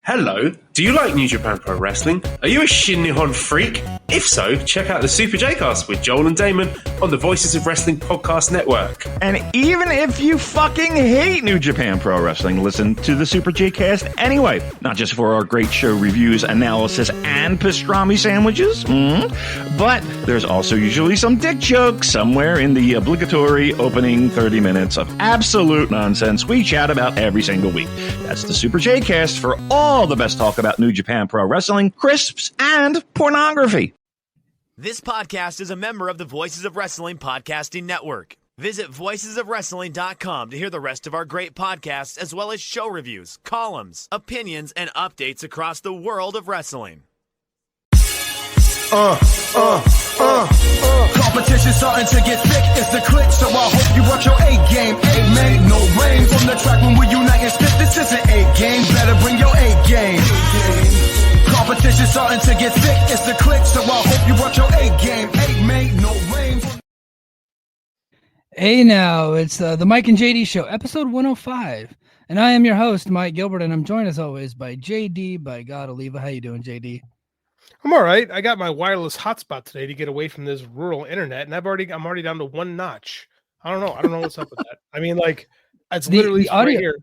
Hello, do you like New Japan Pro Wrestling? Are you a Shin Nihon freak? If so, check out the Super J-Cast with Joel and Damon on the Voices of Wrestling Podcast Network. And even if you fucking hate New Japan Pro Wrestling, listen to the Super J-Cast anyway. Not just for our great show reviews, analysis, and pastrami sandwiches, but there's also usually some dick jokes somewhere in the obligatory opening 30 minutes of absolute nonsense we chat about every single week. That's the Super J-Cast for all the best talk about New Japan Pro Wrestling, crisps, and pornography. This podcast is a member of the Voices of Wrestling Podcasting Network. Visit voicesofwrestling.com to hear the rest of our great podcasts, as well as show reviews, columns, opinions, and updates across the world of wrestling. Competition starting to get thick, it's the click, so I hope you work your A game. A-man, no rain from the track when we unite and spit. This is an A game, better bring your A game. Competition starting to get thick, it's the click, so I hope you work your A game. A-man, no rain. Hey now, it's the Mike and JD Show, episode 105. And I am your host, Mike Gilbert, and I'm joined as always by JD, by God Oliva. How you doing, JD? I'm all right. I got my wireless hotspot today to get away from this rural internet, and I'm already down to one notch. I don't know what's up with that. I mean, like, it's literally the audio, right here.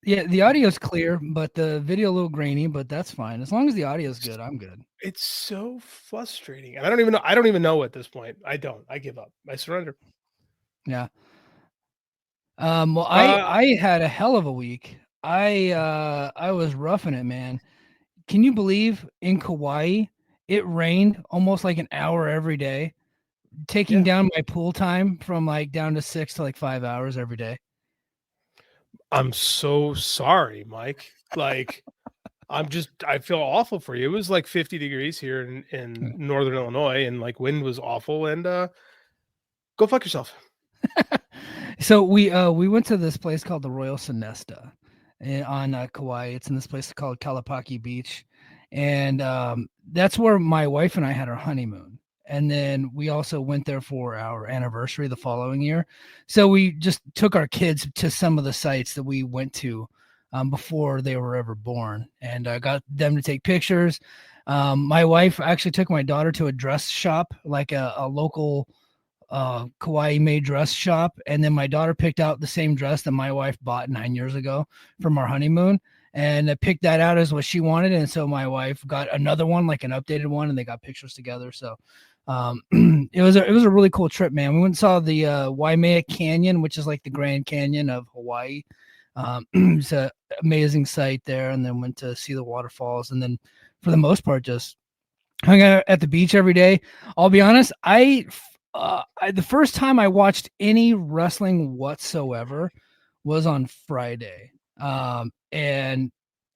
Yeah, the audio's clear, but the video a little grainy, but that's fine. As long as the audio's good, I'm good. It's so frustrating. And I don't even know at this point. I give up. I surrender. Yeah. Well, I had a hell of a week. I was roughing it, man. Can you believe in Kauai, it rained almost like an hour every day, taking down my pool time from like down to 6 to like 5 hours every day? I'm so sorry, Mike. Like, I feel awful for you. It was like 50 degrees here in Northern Illinois, and like wind was awful, and go fuck yourself. So we went to this place called the Royal Sonesta on Kauai. It's in this place called Kalapaki Beach, and that's where my wife and I had our honeymoon. And then we also went there for our anniversary the following year. So we just took our kids to some of the sites that we went to before they were ever born, and got them to take pictures. My wife actually took my daughter to a dress shop, like a local Kauai-made dress shop, and then my daughter picked out the same dress that my wife bought 9 years ago from our honeymoon, and picked that out as what she wanted. And so my wife got another one, like an updated one, and they got pictures together. So it was a really cool trip, man. We went and saw the Waimea Canyon, which is like the Grand Canyon of Hawaii. It's an amazing sight there, and then went to see the waterfalls, and then for the most part just hung out at the beach every day. I'll be honest, the first time I watched any wrestling whatsoever was on Friday. And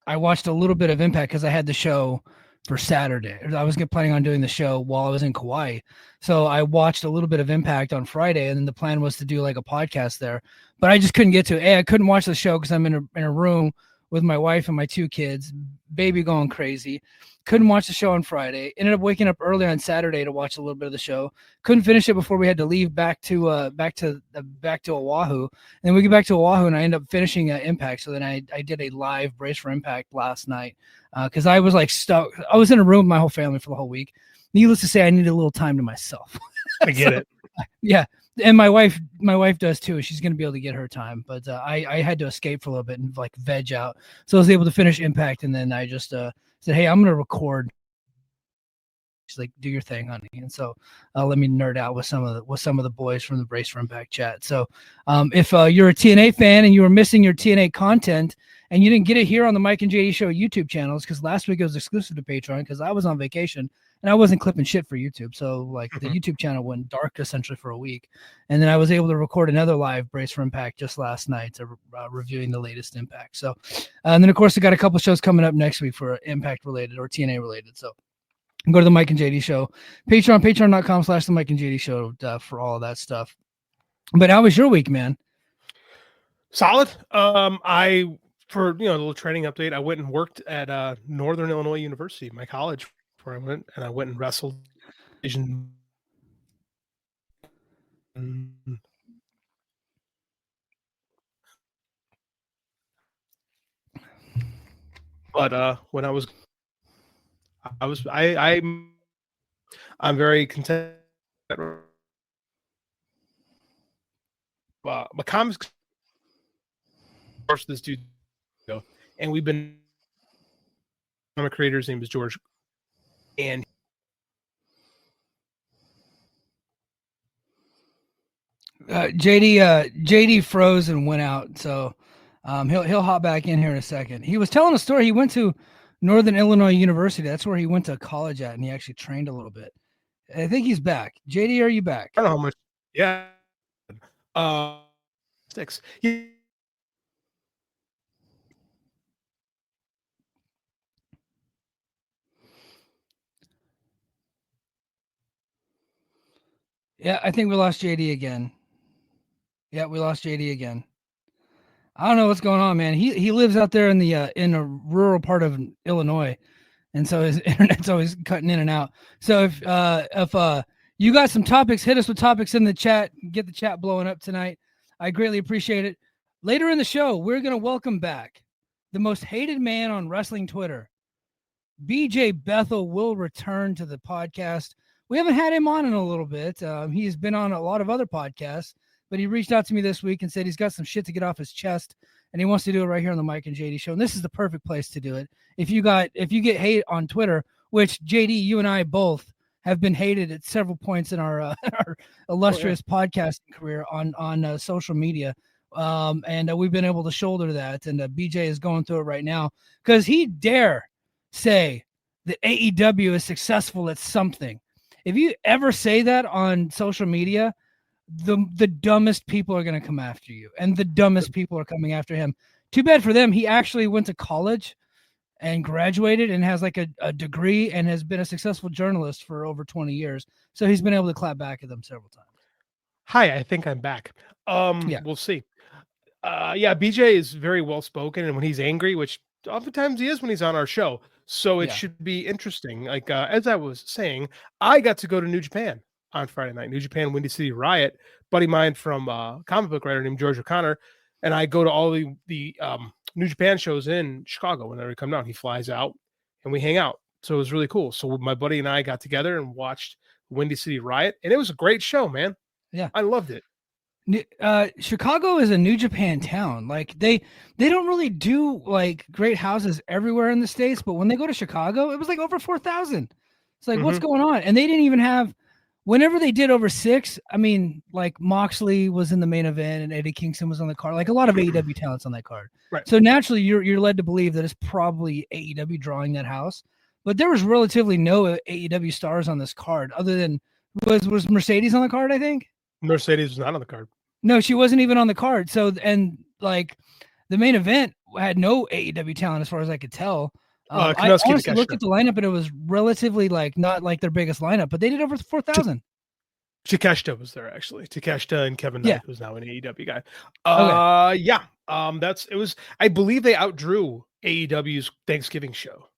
I watched a little bit of Impact because I had the show for Saturday. I was planning on doing the show while I was in Kauai. So I watched a little bit of Impact on Friday, and then the plan was to do like a podcast there, but I just couldn't get to it. I couldn't watch the show because I'm in a room with my wife and my 2 kids, baby going crazy. Couldn't watch the show on Friday. Ended up waking up early on Saturday to watch a little bit of the show. Couldn't finish it before we had to leave back to Oahu. And then we get back to Oahu, and I end up finishing Impact. So then I did a live Brace for Impact last night because I was like stuck. I was in a room with my whole family for the whole week. Needless to say, I needed a little time to myself. I get it. Yeah. And my wife does too. She's going to be able to get her time, but I had to escape for a little bit and like veg out. So I was able to finish Impact, and then I just said, "Hey, I'm going to record." She's like, "Do your thing, honey." And so let me nerd out with some of the boys from the Brace for Impact chat. So if you're a TNA fan and you were missing your TNA content and you didn't get it here on the Mike and JD Show YouTube channels, because last week it was exclusive to Patreon because I was on vacation and I wasn't clipping shit for YouTube. So like the YouTube channel went dark essentially for a week. And then I was able to record another live Brace for Impact just last night to reviewing the latest Impact. So, and then of course I got a couple shows coming up next week for Impact related or TNA related. So go to the Mike and JD Show, patreon.com/the Mike and JD Show for all of that stuff. But how was your week, man? Solid. For a little training update, I went and worked at Northern Illinois University, my college, where I went and wrestled. But when I'm very content. My comics course this dude, and we've been comic creator's name is George, and JD froze and went out, so he'll hop back in here in a second. He was telling a story. He went to Northern Illinois University. That's where he went to college at, and he actually trained a little bit. I think he's back. JD, are you back? I don't know how much. Yeah. 6. Yeah, I think we lost JD again. Yeah, we lost JD again. I don't know what's going on, man. He lives out there in a rural part of Illinois, and so his internet's always cutting in and out. So if you got some topics, hit us with topics in the chat. Get the chat blowing up tonight. I greatly appreciate it. Later in the show, we're gonna welcome back the most hated man on wrestling Twitter. BJ Bethel will return to the podcast. We haven't had him on in a little bit. He's been on a lot of other podcasts, but he reached out to me this week and said he's got some shit to get off his chest, and he wants to do it right here on the Mike and JD show. And this is the perfect place to do it. If you get hate on Twitter, which JD, you and I both have been hated at several points in our illustrious podcasting career on social media, and we've been able to shoulder that. And BJ is going through it right now because he dare say that AEW is successful at something. If you ever say that on social media, the dumbest people are going to come after you, and the dumbest people are coming after him. Too bad for them. He actually went to college and graduated and has like a degree and has been a successful journalist for over 20 years. So he's been able to clap back at them several times. Hi, I think I'm back. Yeah. We'll see. BJ is very well spoken, and when he's angry, which oftentimes he is when he's on our show, so it should be interesting. Like as I was saying, I got to go to New Japan on Friday night. New Japan Windy City Riot, buddy of mine from comic book writer named George O'Connor, and I go to all the New Japan shows in Chicago whenever he comes down. He flies out and we hang out. So it was really cool. So my buddy and I got together and watched Windy City Riot, and it was a great show, man. Yeah, I loved it. Chicago is a New Japan town. Like they don't really do like great houses everywhere in the States, but when they go to Chicago, it was like over 4,000. It's like, what's going on? And they didn't even have, whenever they did over 6, I mean, like Moxley was in the main event and Eddie Kingston was on the card, like a lot of AEW talents on that card. Right. So naturally you're led to believe that it's probably AEW drawing that house, but there was relatively no AEW stars on this card other than was Mercedes on the card, I think. Mercedes was not on the card. No, she wasn't even on the card. So, and like the main event had no AEW talent as far as I could tell. I honestly looked at the lineup and it was relatively like not like their biggest lineup, but they did over 4,000. Takeshita was there actually. Takeshita and Kevin Knight, who's now an AEW guy. It was. I believe they outdrew AEW's Thanksgiving show.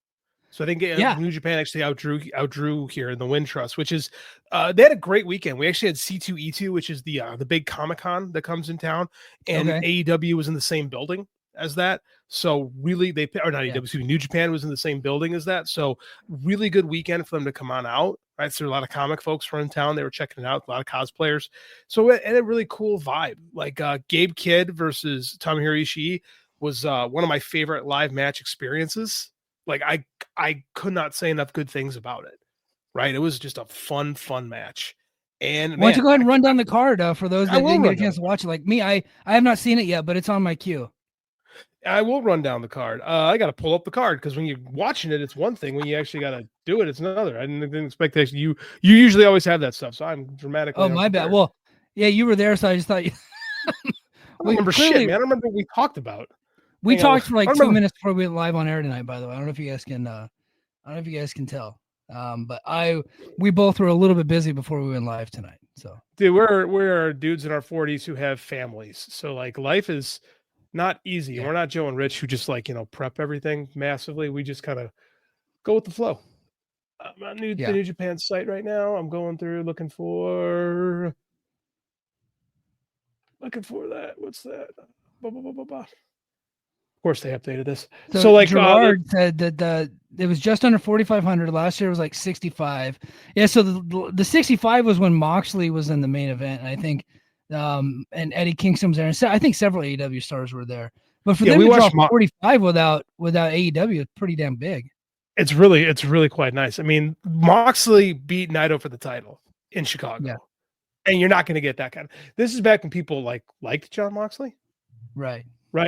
So I think New Japan actually outdrew here in the Wintrust, which is they had a great weekend. We actually had C2E2, which is the big Comic-Con that comes in town, and AEW was in the same building as that. So really, New Japan was in the same building as that. So really good weekend for them to come on out. Right, so a lot of comic folks were in town. They were checking it out. A lot of cosplayers. So it had a really cool vibe. Like Gabe Kidd versus Tomohiro Ishii was one of my favorite live match experiences. Like I could not say enough good things about it. Right, it was just a fun match. And why don't you go ahead and run down the card for those that didn't get a chance to watch it? Like me, I have not seen it yet, but it's on my queue. I will run down the card. I got to pull up the card because when you're watching it, it's one thing. When you actually got to do it, it's another. I didn't expect that. You usually always have that stuff, so I'm dramatically. Oh, my bad. Well, yeah, you were there, so I just thought you. I don't remember shit, man. I don't remember what we talked about. We talked for like 2 minutes before we went live on air tonight. By the way, I don't know if you guys can. I don't know if you guys can tell. But we both were a little bit busy before we went live tonight. So, dude, we're dudes in our 40s who have families, so like life is not easy. Yeah. We're not Joe and Rich who just like, prep everything massively. We just kind of go with the flow. I'm on the New Japan site right now. I'm going through looking for that. What's that? Of course they updated this. So like Gerard said that it was just under 4,500. Last year it was like 65. Yeah, so the 65 was when Moxley was in the main event, and I think and Eddie Kingston was there. And I think several AEW stars were there. But for them to drop 45 without AEW, it's pretty damn big. It's really quite nice. I mean, Moxley beat Naito for the title in Chicago. Yeah. And you're not going to get that kind of. This is back when people liked John Moxley. Right.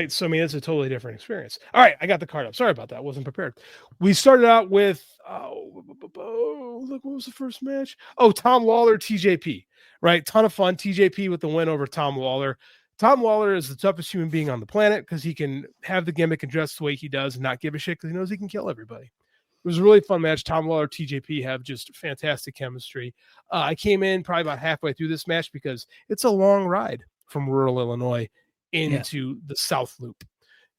So I mean, it's a totally different experience. All right, I got the card up. Sorry about that. Wasn't prepared. We started out with look, what was the first match? Oh, Tom Lawler, TJP. Right, ton of fun. TJP with the win over Tom Lawler. Tom Lawler is the toughest human being on the planet because he can have the gimmick and dress the way he does and not give a shit because he knows he can kill everybody. It was a really fun match. Tom Lawler, TJP have just fantastic chemistry. I came in probably about halfway through this match because it's a long ride from rural Illinois into the South Loop.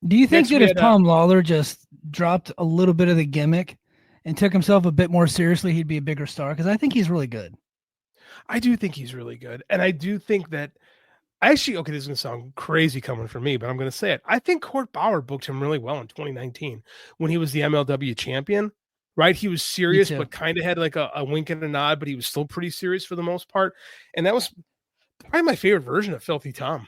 Do you think that if Tom Lawler just dropped a little bit of the gimmick and took himself a bit more seriously, he'd be a bigger star? Because I think he's really good. I do think he's really good. And I do think that actually, okay, this is going to sound crazy coming from me, but I'm going to say it. I think Court Bauer booked him really well in 2019 when he was the MLW champion, right? He was serious, but kind of had like a wink and a nod, but he was still pretty serious for the most part. And that was probably my favorite version of Filthy Tom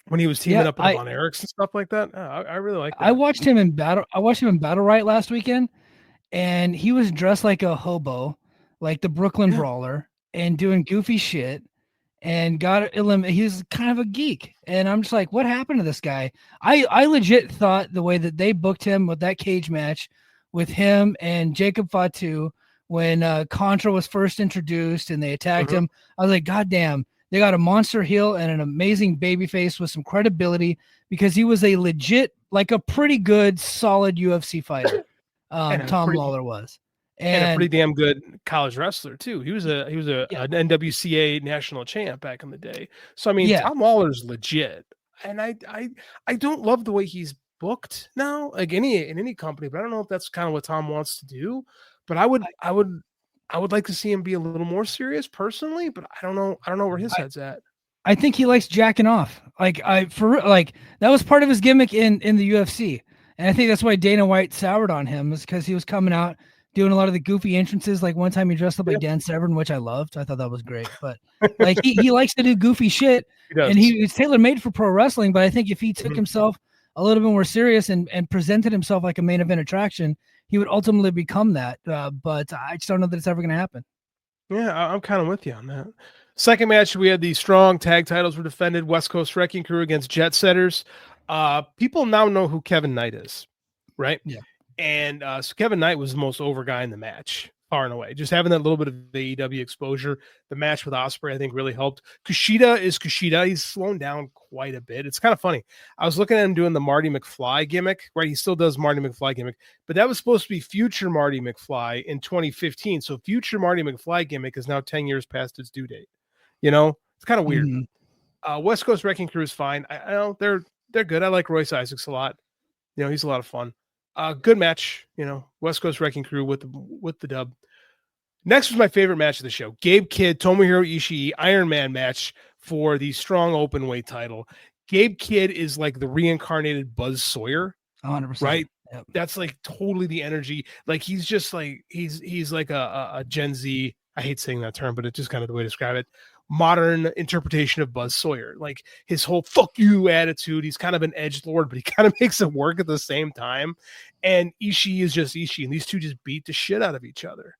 when he was teaming up with Von Erichs and stuff like that. I really like that. I watched him in Battle Riot last weekend, and he was dressed like a hobo, like the Brooklyn Brawler, and doing goofy shit. And he's kind of a geek. And I'm just like, what happened to this guy? I legit thought the way that they booked him with that cage match with him and Jacob Fatu when Contra was first introduced and they attacked him, I was like, God damn, they got a monster heel and an amazing babyface with some credibility because he was a legit, like a pretty good, solid UFC fighter. Tom Lawler was. And a pretty damn good college wrestler too. He was an NWCA national champ back in the day. So I mean, Tom Lawler's legit. And I don't love the way he's booked now, like in any company. But I don't know if that's kind of what Tom wants to do. But I would like to see him be a little more serious personally. But I don't know where his head's at. I think he likes jacking off. That was part of his gimmick in the UFC, and I think that's why Dana White soured on him, is because he was coming out doing a lot of the goofy entrances. Like one time he dressed up like Dan Severn, which I loved. I thought that was great. But like he likes to do goofy shit, and he's tailor-made for pro wrestling. But I think if he took himself a little bit more serious and presented himself like a main event attraction, he would ultimately become that. But I just don't know that it's ever going to happen. Yeah, I'm kind of with you on that. Second match, we had the strong tag titles were defended. West Coast Wrecking Crew against Jet Setters. People now know who Kevin Knight is, right? Yeah. And so Kevin Knight was the most over guy in the match, far and away. Just having that little bit of AEW exposure. The match with Ospreay, I think, really helped. Kushida is Kushida. He's slowing down quite a bit. It's kind of funny. I was looking at him doing the Marty McFly gimmick, right? He still does Marty McFly gimmick, but that was supposed to be future Marty McFly in 2015. So future Marty McFly gimmick is now 10 years past its due date. You know, it's kind of weird. West Coast Wrecking Crew is fine. I know they're good. I like Royce Isaacs a lot. You know, he's a lot of fun. Good match, you know, West Coast Wrecking Crew with the dub. Next was my favorite match of the show. Gabe Kidd, Tomohiro Ishii, Iron Man match for the strong open weight title. Gabe Kidd is like the reincarnated Buzz Sawyer. 100%. Right? Yep. That's like totally the energy. Like he's just like he's like a Gen Z. I hate saying that term, but it's just kind of the way to describe it. Modern interpretation of Buzz Sawyer, like his whole fuck you attitude. He's kind of an edgelord, but he kind of makes it work at the same time. And Ishii is just Ishii, and these two just beat the shit out of each other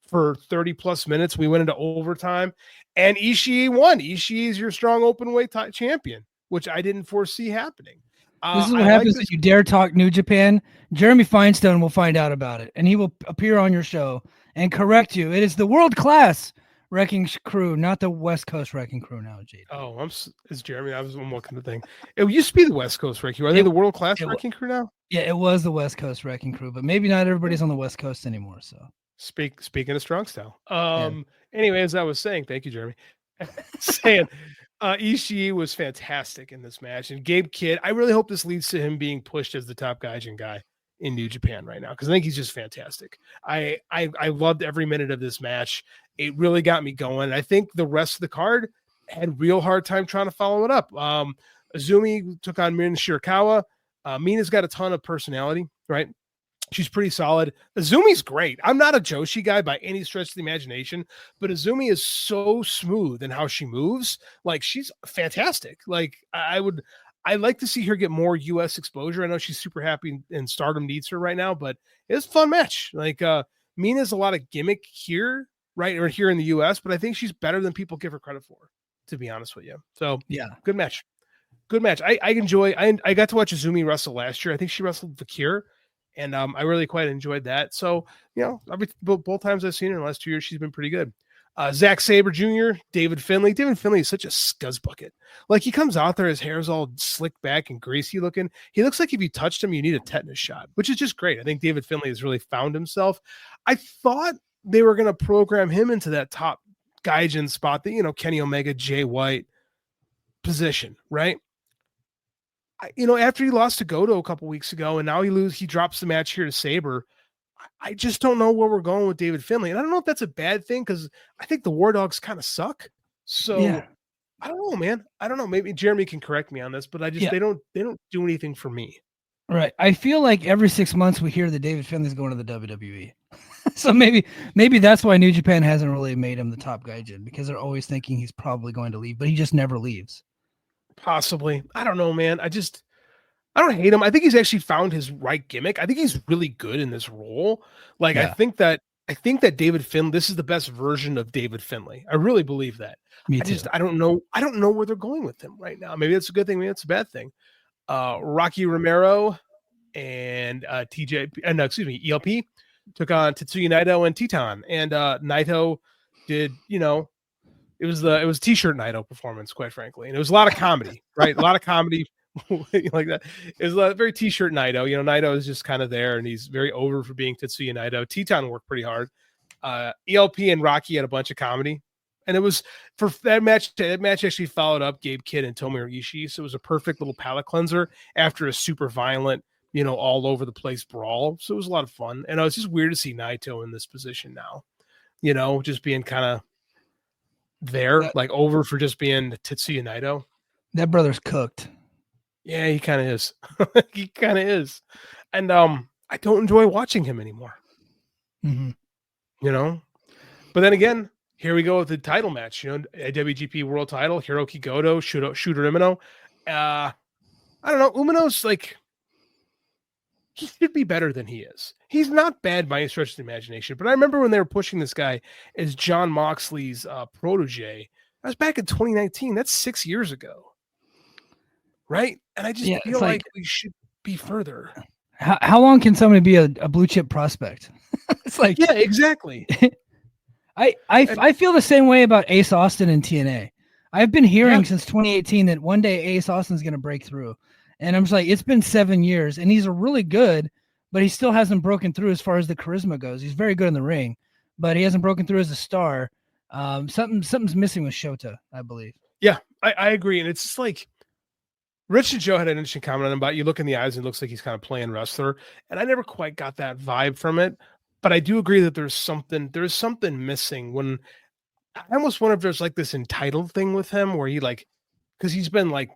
for 30 plus minutes. We went into overtime, and Ishii won. Ishii is your strong open weight champion, which I didn't foresee happening. This is what happens if you dare talk New Japan. Jeremy Feinstein will find out about it, and he will appear on your show and correct you. It is the world class Wrecking Crew, not the West Coast Wrecking Crew now, JD. Oh, it's Jeremy. I was looking at the thing. It used to be the West Coast Wrecking Crew. Are they the world class Wrecking Crew now? Yeah, it was the West Coast Wrecking Crew, but maybe not everybody's on the West Coast anymore. So speaking of strong style. Anyway, as I was saying, thank you, Jeremy. Ishii was fantastic in this match, and Gabe Kidd, I really hope this leads to him being pushed as the top gaijin guy in New Japan right now, because I think he's just fantastic. I loved every minute of this match. It really got me going. I think the rest of the card had real hard time trying to follow it up. Azumi took on Min Shirakawa. Mina's got a ton of personality, right? She's pretty solid. Azumi's great. I'm not a Joshi guy by any stretch of the imagination, but Azumi is so smooth in how she moves. Like, she's fantastic. Like, I'd like to see her get more U.S. exposure. I know she's super happy and Stardom needs her right now, but it's a fun match. Like, Mina's a lot of gimmick here, right? Or here in the U.S., but I think she's better than people give her credit for, to be honest with you. So, yeah, good match. Good match. I got to watch Azumi wrestle last year. I think she wrestled Vakir. And I really quite enjoyed that. So, both times I've seen her in the last 2 years, she's been pretty good. Zack Sabre Jr., David Finlay. David Finlay is such a scuzz bucket. Like, he comes out there, his hair's all slicked back and greasy looking. He looks like if you touched him, you need a tetanus shot, which is just great. I think David Finlay has really found himself. I thought they were going to program him into that top Gaijin spot, that, Kenny Omega, Jay White position, right? After he lost to Goto a couple weeks ago, and now he drops the match here to Sabre. I just don't know where we're going with David Finlay, and I don't know if that's a bad thing because I think the War Dogs kind of suck. So I don't know, man. I don't know. Maybe Jeremy can correct me on this, but they don't do anything for me. Right. I feel like every 6 months we hear that David Finlay's going to the WWE. So maybe that's why New Japan hasn't really made him the top Gaijin, because they're always thinking he's probably going to leave, but he just never leaves. Possibly. I don't know, man. I don't hate him. I think he's actually found his right gimmick. I think he's really good in this role. Like, I think that David Finlay, this is the best version of David Finlay. I really believe that. Me too. I don't know where they're going with him right now. Maybe that's a good thing. Maybe that's a bad thing. Rocky Romero and ELP took on Tetsuya Naito and Titan. And Naito did, it was T-shirt Naito performance, quite frankly, and it was a lot of comedy, right? A lot of comedy like that. It was a very T-shirt Naito. Naito is just kind of there, and he's very over for being Tetsuya Naito. Titan worked pretty hard. ELP and Rocky had a bunch of comedy, and it was for that match. That match actually followed up Gabe Kidd and Tomohiro Ishii, so it was a perfect little palate cleanser after a super violent, all over the place brawl. So it was a lot of fun, and it was just weird to see Naito in this position now. Just being kind of there, like over for just being Tetsuya Naito. That brother's cooked. Yeah, he kind of is. He kind of is. And I don't enjoy watching him anymore. Mm-hmm. But then again, here we go with the title match. IWGP World Title, Hiroki Goto, Shooter Umino. I don't know. Umino's like, he should be better than he is. He's not bad by any stretch of the imagination, but I remember when they were pushing this guy as John Moxley's protege. That was back in 2019. That's 6 years ago. Right? And I just feel like we should be further. How long can somebody be a blue chip prospect? It's like, yeah, exactly. I feel the same way about Ace Austin and TNA. I've been hearing since 2018 that one day Ace Austin's going to break through. And I'm just like, it's been 7 years and he's really good, but he still hasn't broken through as far as the charisma goes. He's very good in the ring, but he hasn't broken through as a star. Something's missing with Shota, I believe. Yeah, I agree. And it's just like, Rich and Joe had an interesting comment on him about, you look in the eyes and it looks like he's kind of playing wrestler. And I never quite got that vibe from it, but I do agree that there's something missing. When I almost wonder if there's like this entitled thing with him where he because he's been like,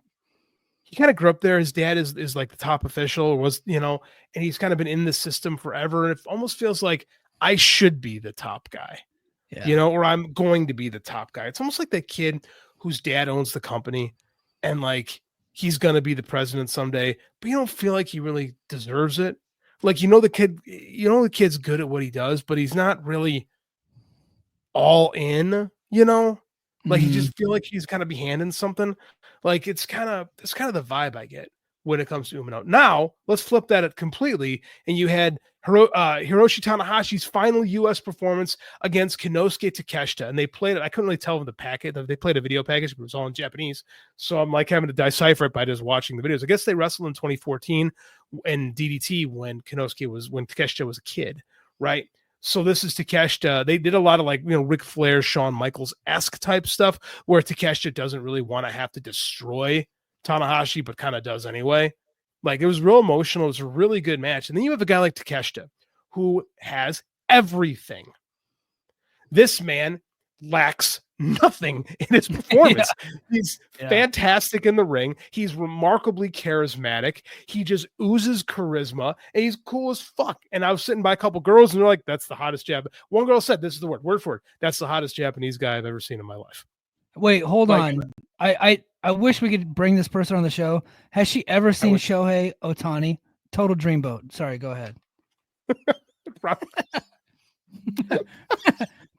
he kind of grew up there. His dad is like the top official, or was, and he's kind of been in the system forever. And it almost feels like I should be the top guy, or I'm going to be the top guy. It's almost like that kid whose dad owns the company and like, he's going to be the president someday, but you don't feel like he really deserves it. Like, the kid's good at what he does, but he's not really all in, like you just feel like he's kind of behind something. Like it's kind of the vibe I get when it comes to Umino. Now let's flip that completely. And you had Hiroshi Tanahashi's final U.S. performance against Konosuke Takeshita, and they played it. I couldn't really tell the packet. They played a video package, but it was all in Japanese. So I'm like having to decipher it by just watching the videos. I guess they wrestled in 2014 in DDT when Takeshita was a kid, right? So this is Takeshita. They did a lot of Ric Flair, Shawn Michaels-esque type stuff where Takeshita doesn't really want to have to destroy Tanahashi, but kind of does anyway. Like, it was real emotional. It was a really good match. And then you have a guy like Takeshita who has everything. This man lacks nothing in his performance. He's fantastic in the ring. He's remarkably charismatic. He just oozes charisma, and he's cool as fuck. And I was sitting by a couple girls, and they're like, "That's the hottest One girl said, "This is the word for it. That's the hottest Japanese guy I've ever seen in my life." Wait, hold on. I wish we could bring this person on the show. Has she ever seen Shohei Ohtani? Total dreamboat. Sorry, go ahead.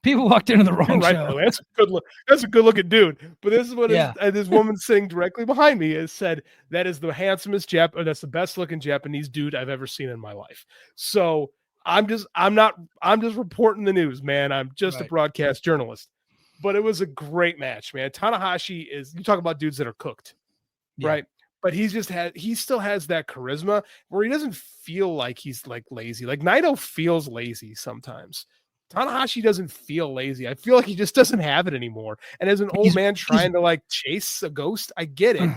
People walked into the wrong show. That's a good look. That's a good looking dude. But this is what this woman sitting directly behind me has said. That is the handsomest that's the best looking Japanese dude I've ever seen in my life. So I'm just reporting the news, man. I'm just a broadcast journalist. But it was a great match, man. Tanahashi you talk about dudes that are cooked, right? But he still has that charisma where he doesn't feel like he's like lazy. Like Naito feels lazy sometimes. Tanahashi doesn't feel lazy. I feel like he just doesn't have it anymore. And as an old man trying to like chase a ghost, I get it.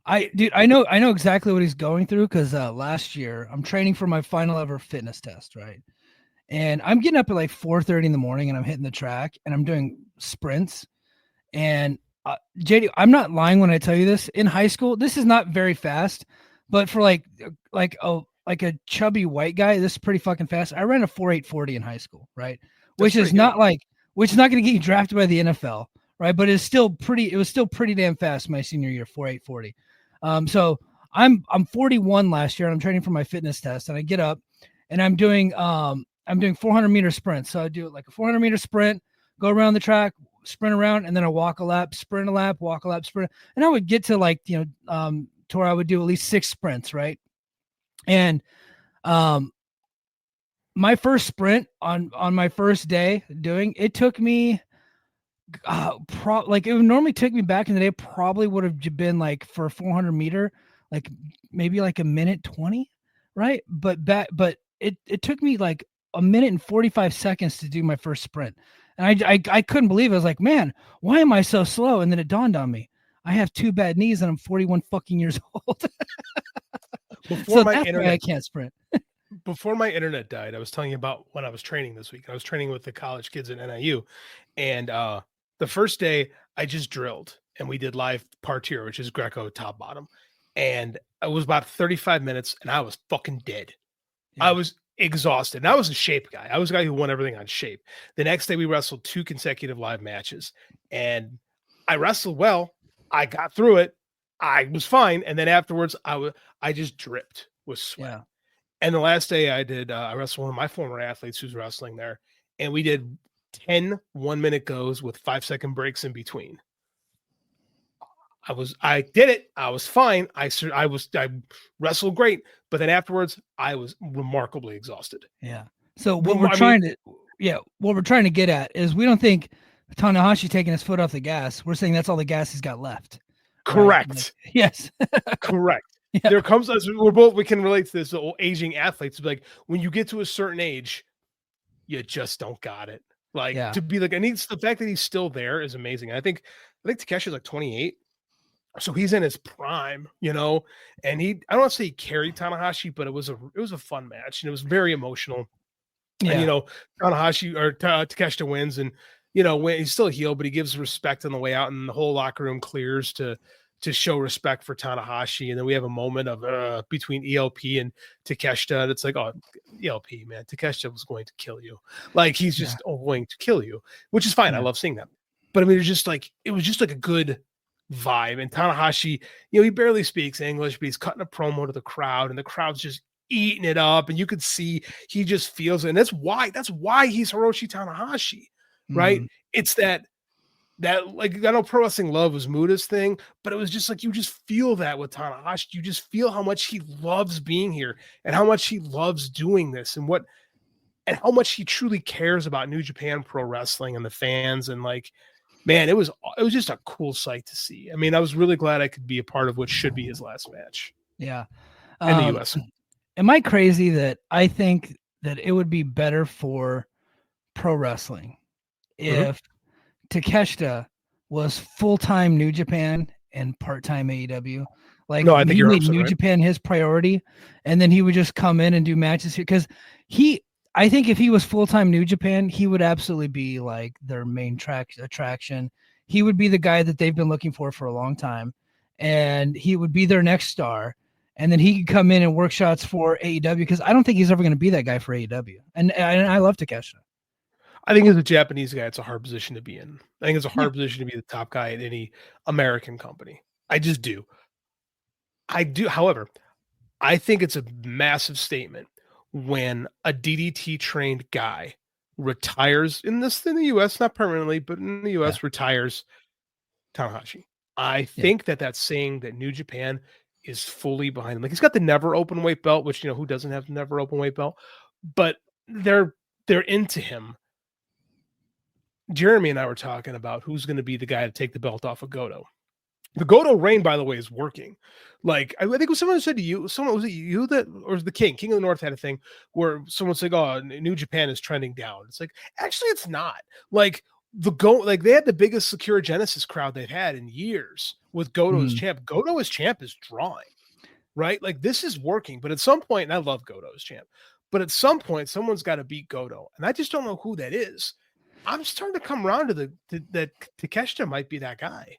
I know exactly what he's going through because last year I'm training for my final ever fitness test, right? And I'm getting up at like 4:30 in the morning and I'm hitting the track and I'm doing sprints. And JD, I'm not lying when I tell you this. In high school, this is not very fast, but for like a chubby white guy, this is pretty fucking fast. I ran a 4.840 in high school, right? Which is not going to get you drafted by the NFL, right? But it was still pretty damn fast my senior year, 4.840. So I'm 41 last year and I'm training for my fitness test and I get up and I'm doing 400-meter sprints. So I do like a 400-meter sprint, go around the track, sprint around, and then I walk a lap, sprint a lap, walk a lap, sprint. And I would get to to where I would do at least 6 sprints, right? And my first sprint on my first day doing it took me it would normally take me back in the day probably would have been like for a 400-meter like maybe like a minute 20, right? But it took me like a minute and 45 seconds to do my first sprint. And I couldn't believe it. I was like, man, why am I so slow? And then it dawned on me, I have 2 bad knees and I'm 41 fucking years old. I can't sprint. Before my internet died, I was telling you about when I was training this week. I was training with the college kids at NIU. And the first day I just drilled and we did live parterre, which is Greco top bottom. And it was about 35 minutes and I was fucking dead. Yeah. I was exhausted. And I was a shape guy. I was a guy who won everything on shape. The next day we wrestled 2 consecutive live matches and I wrestled well. I got through it. I was fine. And then afterwards I just dripped with sweat. Yeah. And the last day I wrestled one of my former athletes who's wrestling there. And we did 10 1-minute goes with 5-second breaks in between. I did it. I was fine. I wrestled great, but then afterwards I was remarkably exhausted. Yeah. So what we're trying to get at is we don't think Tanahashi taking his foot off the gas. We're saying that's all the gas he's got left. Correct. Right? Yes. Correct. Yeah. We can relate to this, the old aging athletes. Like when you get to a certain age, you just don't got it. To be like, and the fact that he's still there is amazing. I think Takeshi's like 28. So he's in his prime, and I don't want to say he carried Tanahashi, but it was a fun match and it was very emotional. Yeah. And, Tanahashi or Takeshita wins and, when he's still a heel, but he gives respect on the way out and the whole locker room clears to show respect for Tanahashi. And then we have a moment of between ELP and Takeshita. And it's like, oh, ELP, man, Takeshita was going to kill you. Like he's just going to kill you, which is fine. Yeah. I love seeing that. But I mean, it was just like a good vibe. And Tanahashi, he barely speaks English, but he's cutting a promo to the crowd and the crowd's just eating it up. And you could see he just feels it. And that's why he's Hiroshi Tanahashi, right? It's that like, I know Pro Wrestling Love was Muda's thing, but it was just like, you just feel that with Tanahashi. You just feel how much he loves being here and how much he loves doing this and how much he truly cares about New Japan Pro Wrestling and the fans. And like, man, it was just a cool sight to see. I mean, I was really glad I could be a part of what should be his last match. Yeah. In the US. Am I crazy that I think that it would be better for pro wrestling if Takeshita was full-time New Japan and part-time AEW? Like, no, I think he made New Japan his priority, and then he would just come in and do matches here because I think if he was full-time New Japan, he would absolutely be like their main attraction. He would be the guy that they've been looking for a long time, and he would be their next star. And then he could come in and work shots for AEW, because I don't think he's ever going to be that guy for AEW. And I love Takeshita. I think as a Japanese guy, it's a hard position to be in. I think it's a hard position to be the top guy at any American company. I just do. However, I think it's a massive statement when a DDT trained guy retires in the US, not permanently, but in the US retires Tanahashi. I think that's saying that New Japan is fully behind him. Like, he's got the never open weight belt, which, who doesn't have the never open weight belt, but they're into him. Jeremy and I were talking about who's going to be the guy to take the belt off of Goto. The Goto reign, by the way, is working. Like, I think it was someone who said to you, was it you that, or was the King of the North had a thing where someone said, "Oh, New Japan is trending down." It's like, actually, it's not. Like, they had the biggest Secure Genesis crowd they've had in years with Goto as champ. Goto as champ is drawing, right? Like, this is working. But at some point, and I love Goto as champ, but at some point, someone's got to beat Goto, and I just don't know who that is. I'm starting to come around to that Takeshita might be that guy.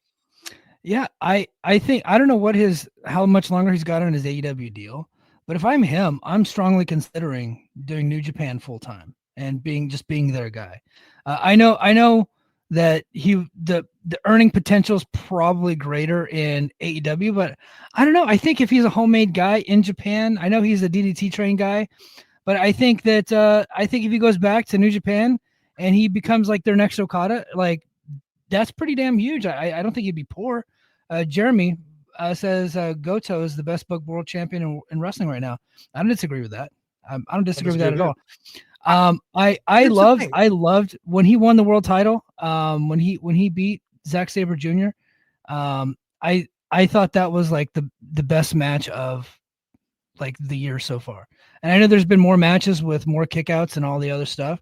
Yeah, I think, I don't know how much longer he's got on his AEW deal, but if I'm him, I'm strongly considering doing New Japan full time and being their guy. I know that the earning potential is probably greater in AEW, but I don't know. I think if he's a homemade guy in Japan, I know he's a DDT trained guy, but I think that if he goes back to New Japan and he becomes like their next Okada, like, that's pretty damn huge. I don't think he'd be poor. Jeremy says Goto is the best book world champion in wrestling right now. I don't disagree with that. I don't disagree with that at all. I loved when he won the world title. When he beat Zack Sabre Jr. I thought that was like the best match of like the year so far. And I know there's been more matches with more kickouts and all the other stuff,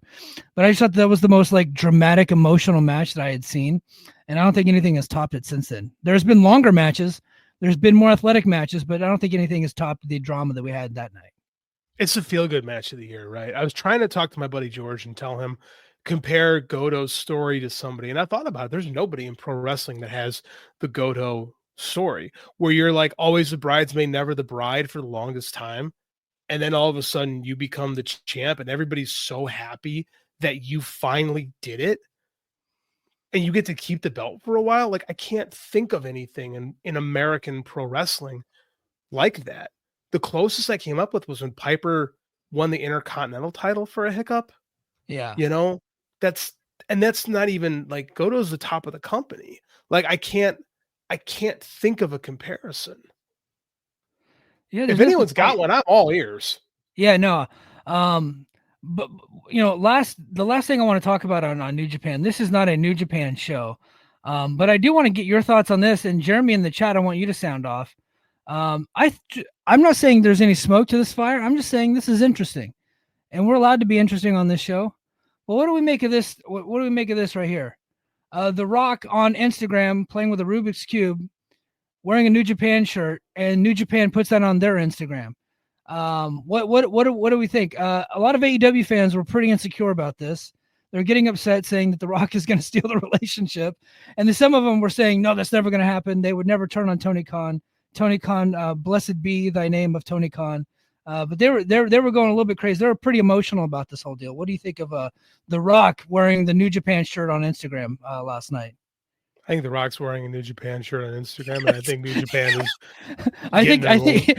but I just thought that was the most like dramatic, emotional match that I had seen. And I don't think anything has topped it since then. There's been longer matches. There's been more athletic matches, but I don't think anything has topped the drama that we had that night. It's a feel-good match of the year, right? I was trying to talk to my buddy George and tell him, compare Goto's story to somebody. And I thought about it. There's nobody in pro wrestling that has the Goto story where you're like always the bridesmaid, never the bride for the longest time. And then all of a sudden you become the champ and everybody's so happy that you finally did it. And you get to keep the belt for a while. Like, I can't think of anything in American pro wrestling like that. The closest I came up with was when Piper won the Intercontinental title for a hiccup. Yeah. That's not even like Goto's the top of the company. Like, I can't think of a comparison. Yeah, if anyone's got one, I'm all ears. Yeah, no. But the last thing I want to talk about on New Japan, this is not a New Japan show. But I do want to get your thoughts on this, and Jeremy in the chat, I want you to sound off. I'm not saying there's any smoke to this fire. I'm just saying this is interesting, and we're allowed to be interesting on this show. Well, what do we make of this? What do we make of this right here? The Rock on Instagram playing with a Rubik's Cube, wearing a New Japan shirt, and New Japan puts that on their Instagram. What do we think? A lot of AEW fans were pretty insecure about this. They're getting upset, saying that The Rock is going to steal the relationship, and then some of them were saying, no, that's never going to happen. They would never turn on Tony Khan. Tony Khan, blessed be thy name of Tony Khan. But they were going a little bit crazy. They were pretty emotional about this whole deal. What do you think of The Rock wearing the New Japan shirt on Instagram last night? I think The Rock's wearing a New Japan shirt on Instagram, and I think New Japan is. I think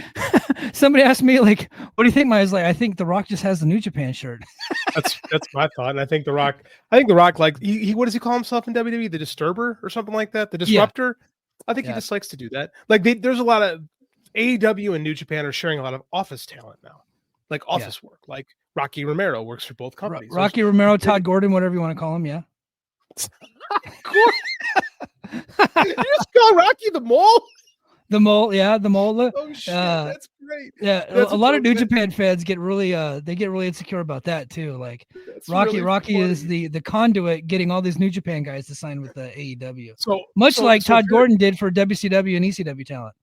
somebody asked me, like, what do you think? I was like, I think The Rock just has the New Japan shirt. That's my thought. And I think The Rock, like he what does he call himself in WWE? The Disturber or something like that? The Disruptor? Yeah. I think he just likes to do that. Like, there's a lot of AEW and New Japan are sharing a lot of office talent now, like office work. Like Rocky Romero works for both companies. Rocky Romero, Todd Gordon, whatever you want to call him. Yeah. You just call Rocky the Mole? The Mole, yeah, the Mole. Oh shit, that's great. Yeah, a lot of New Japan fans get really insecure about that too. Like, Rocky is the conduit getting all these New Japan guys to sign with the AEW. So like Todd Gordon did for WCW and ECW talent.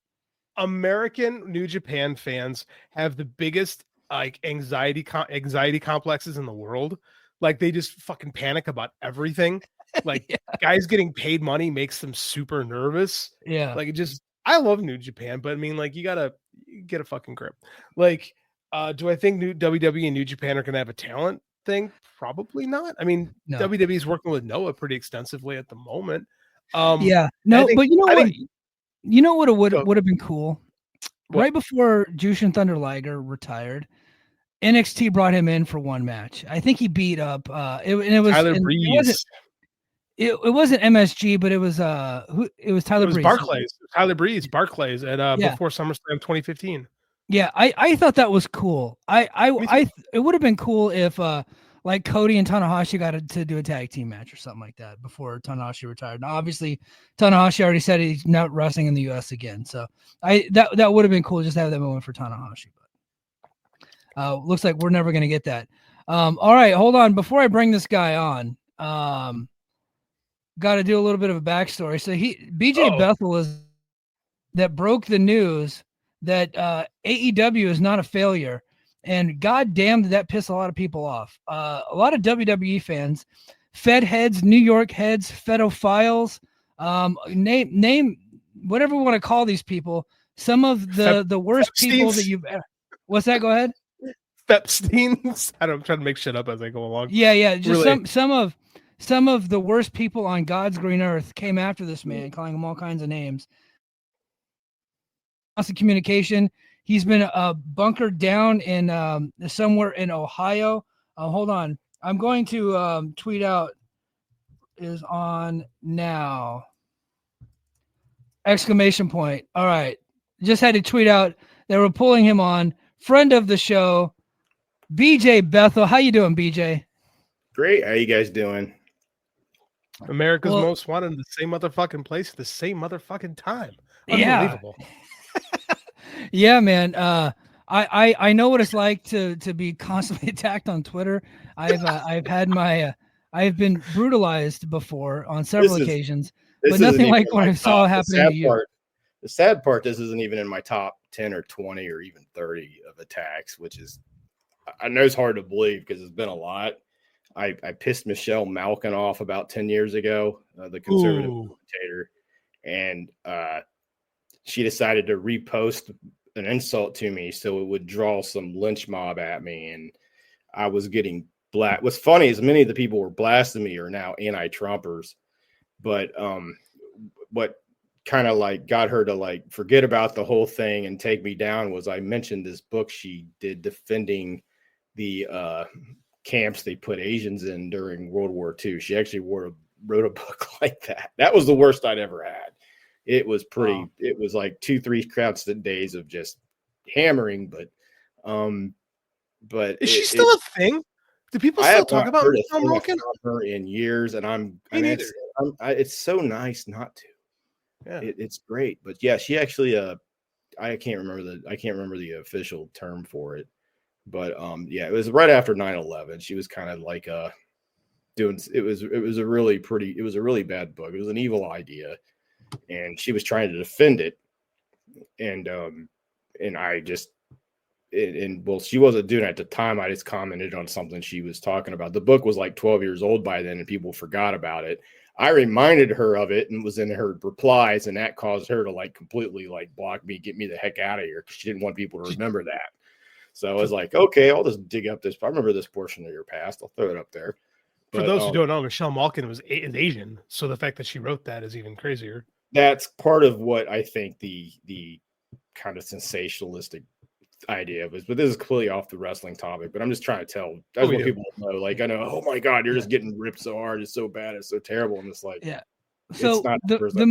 American New Japan fans have the biggest like anxiety complexes in the world. Like they just fucking panic about everything. Like guys getting paid money makes them super nervous. Yeah. Like I love New Japan, but I mean, like you gotta get a fucking grip. Like, do I think WWE and New Japan are gonna have a talent thing? Probably not. I mean, No. WWE is working with Noah pretty extensively at the moment. But you know what would have been cool? What? Right before Jushin Thunder Liger retired, NXT brought him in for one match. I think he beat up it was Tyler Breeze. It wasn't MSG, but it was it was Tyler Breeze. Tyler Breeze, Barclays at before SummerSlam 2015. Yeah, I thought that was cool. It would have been cool if like Cody and Tanahashi got to do a tag team match or something like that before Tanahashi retired. Now, obviously, Tanahashi already said he's not wrestling in the US again. So that would have been cool just to have that moment for Tanahashi. But looks like we're never gonna get that. All right, hold on. Before I bring this guy on, got to do a little bit of a backstory. So BJ Bethel is that broke the news that AEW is not a failure, and goddamn did that piss a lot of people off. A lot of WWE fans, Fed heads, New York heads, Fedophiles, name whatever we want to call these people. Some of the worst people that you've ever. What's that? Go ahead. Pepsteins. I'm trying to make shit up as I go along. Yeah. Just really. Some of the worst people on God's green earth came after this man, calling him all kinds of names. Constant communication. He's been bunkered down in somewhere in Ohio. Hold on. I'm going to tweet out. Is on now. Exclamation point. All right. Just had to tweet out that we're pulling him on. Friend of the show, BJ Bethel. How you doing, BJ? Great. How you guys doing? America's Most Wanted in the same motherfucking place at the same motherfucking time. Unbelievable. Yeah, man. I know what it's like to be constantly attacked on Twitter. I've been brutalized before on several occasions, but nothing like what I saw happening to you. The sad part, this isn't even in my top 10 or 20 or even 30 of attacks, which is, I know it's hard to believe because it's been a lot. I pissed Michelle Malkin off about 10 years ago, the conservative commentator, and she decided to repost an insult to me so it would draw some lynch mob at me, and I was getting What's funny is many of the people who were blasting me are now anti-Trumpers, but what kind of like got her to like forget about the whole thing and take me down was I mentioned this book she did defending the camps they put Asians in during World War II. She actually wrote a book like that. That was the worst I'd ever had. It was pretty. Wow. It was like 2-3 constant days of just hammering. But is she still a thing? Do people still talk about her in years? And it's so nice not to. Yeah, it's great. But yeah, she actually I can't remember the official term for it. But yeah, it was right after 9/11. She was kind of like doing it was a really bad book. It was an evil idea, and she was trying to defend it. And I just well, she wasn't doing it at the time. I just commented on something she was talking about. The book was like 12 years old by then, and people forgot about it. I reminded her of it and was in her replies, and that caused her to like completely like block me, get me the heck out of here, because she didn't want people to remember that. So I was like, okay, I'll just dig up this. I remember this portion of your past. I'll throw it up there. For those who don't know, Michelle Malkin was Asian, so the fact that she wrote that is even crazier. That's part of what I think the kind of sensationalistic idea of it. But this is completely off the wrestling topic. But I'm just trying to tell. That's what people know. Like, I know, oh my God, you're just getting ripped so hard. It's so bad. It's so terrible. And it's like, yeah. So the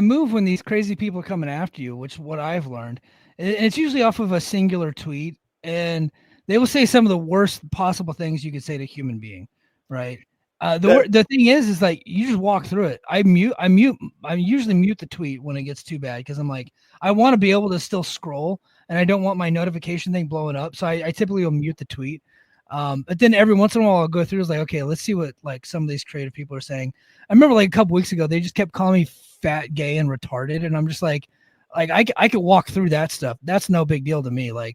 move when these crazy people are coming after you, which what I've learned, it's usually off of a singular tweet, and they will say some of the worst possible things you could say to a human being, right? The thing is like you just walk through it. I usually mute the tweet when it gets too bad because I'm like, I want to be able to still scroll and I don't want my notification thing blowing up. So I typically will mute the tweet. But then every once in a while I'll go through is like, okay, let's see what like some of these creative people are saying. I remember like a couple weeks ago, they just kept calling me fat, gay, and retarded. And I'm just like, like I could walk through that stuff. That's no big deal to me. I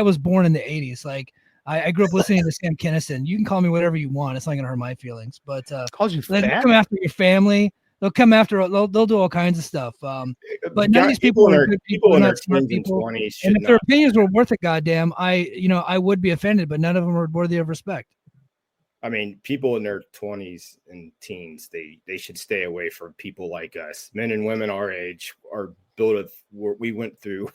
was born in the 80s. Like I grew up listening to Sam Kinison. You can call me whatever you want. It's not gonna hurt my feelings. But Calls you they'll fat? come after your family. They'll come after. They'll do all kinds of stuff. But none of these people are good people. They're not smart people. And if their opinions were worth a goddamn, I would be offended. But none of them are worthy of respect. I mean, people in their 20s and teens, they should stay away from people like us. Men and women our age are built of. We went through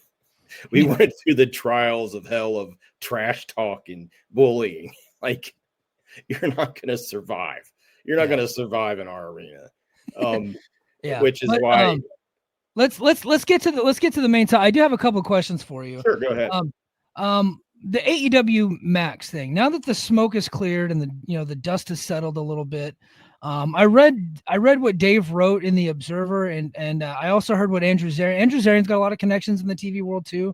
the trials of hell of trash talk and bullying. Like, you're not going to survive. You're not going to survive in our arena. Which is why. Let's get to the main topic. I do have a couple of questions for you. Sure, go ahead. The AEW Max thing. Now that the smoke is cleared and the dust has settled a little bit, I read what Dave wrote in the Observer, and I also heard what Andrew Zarian's got a lot of connections in the TV world too.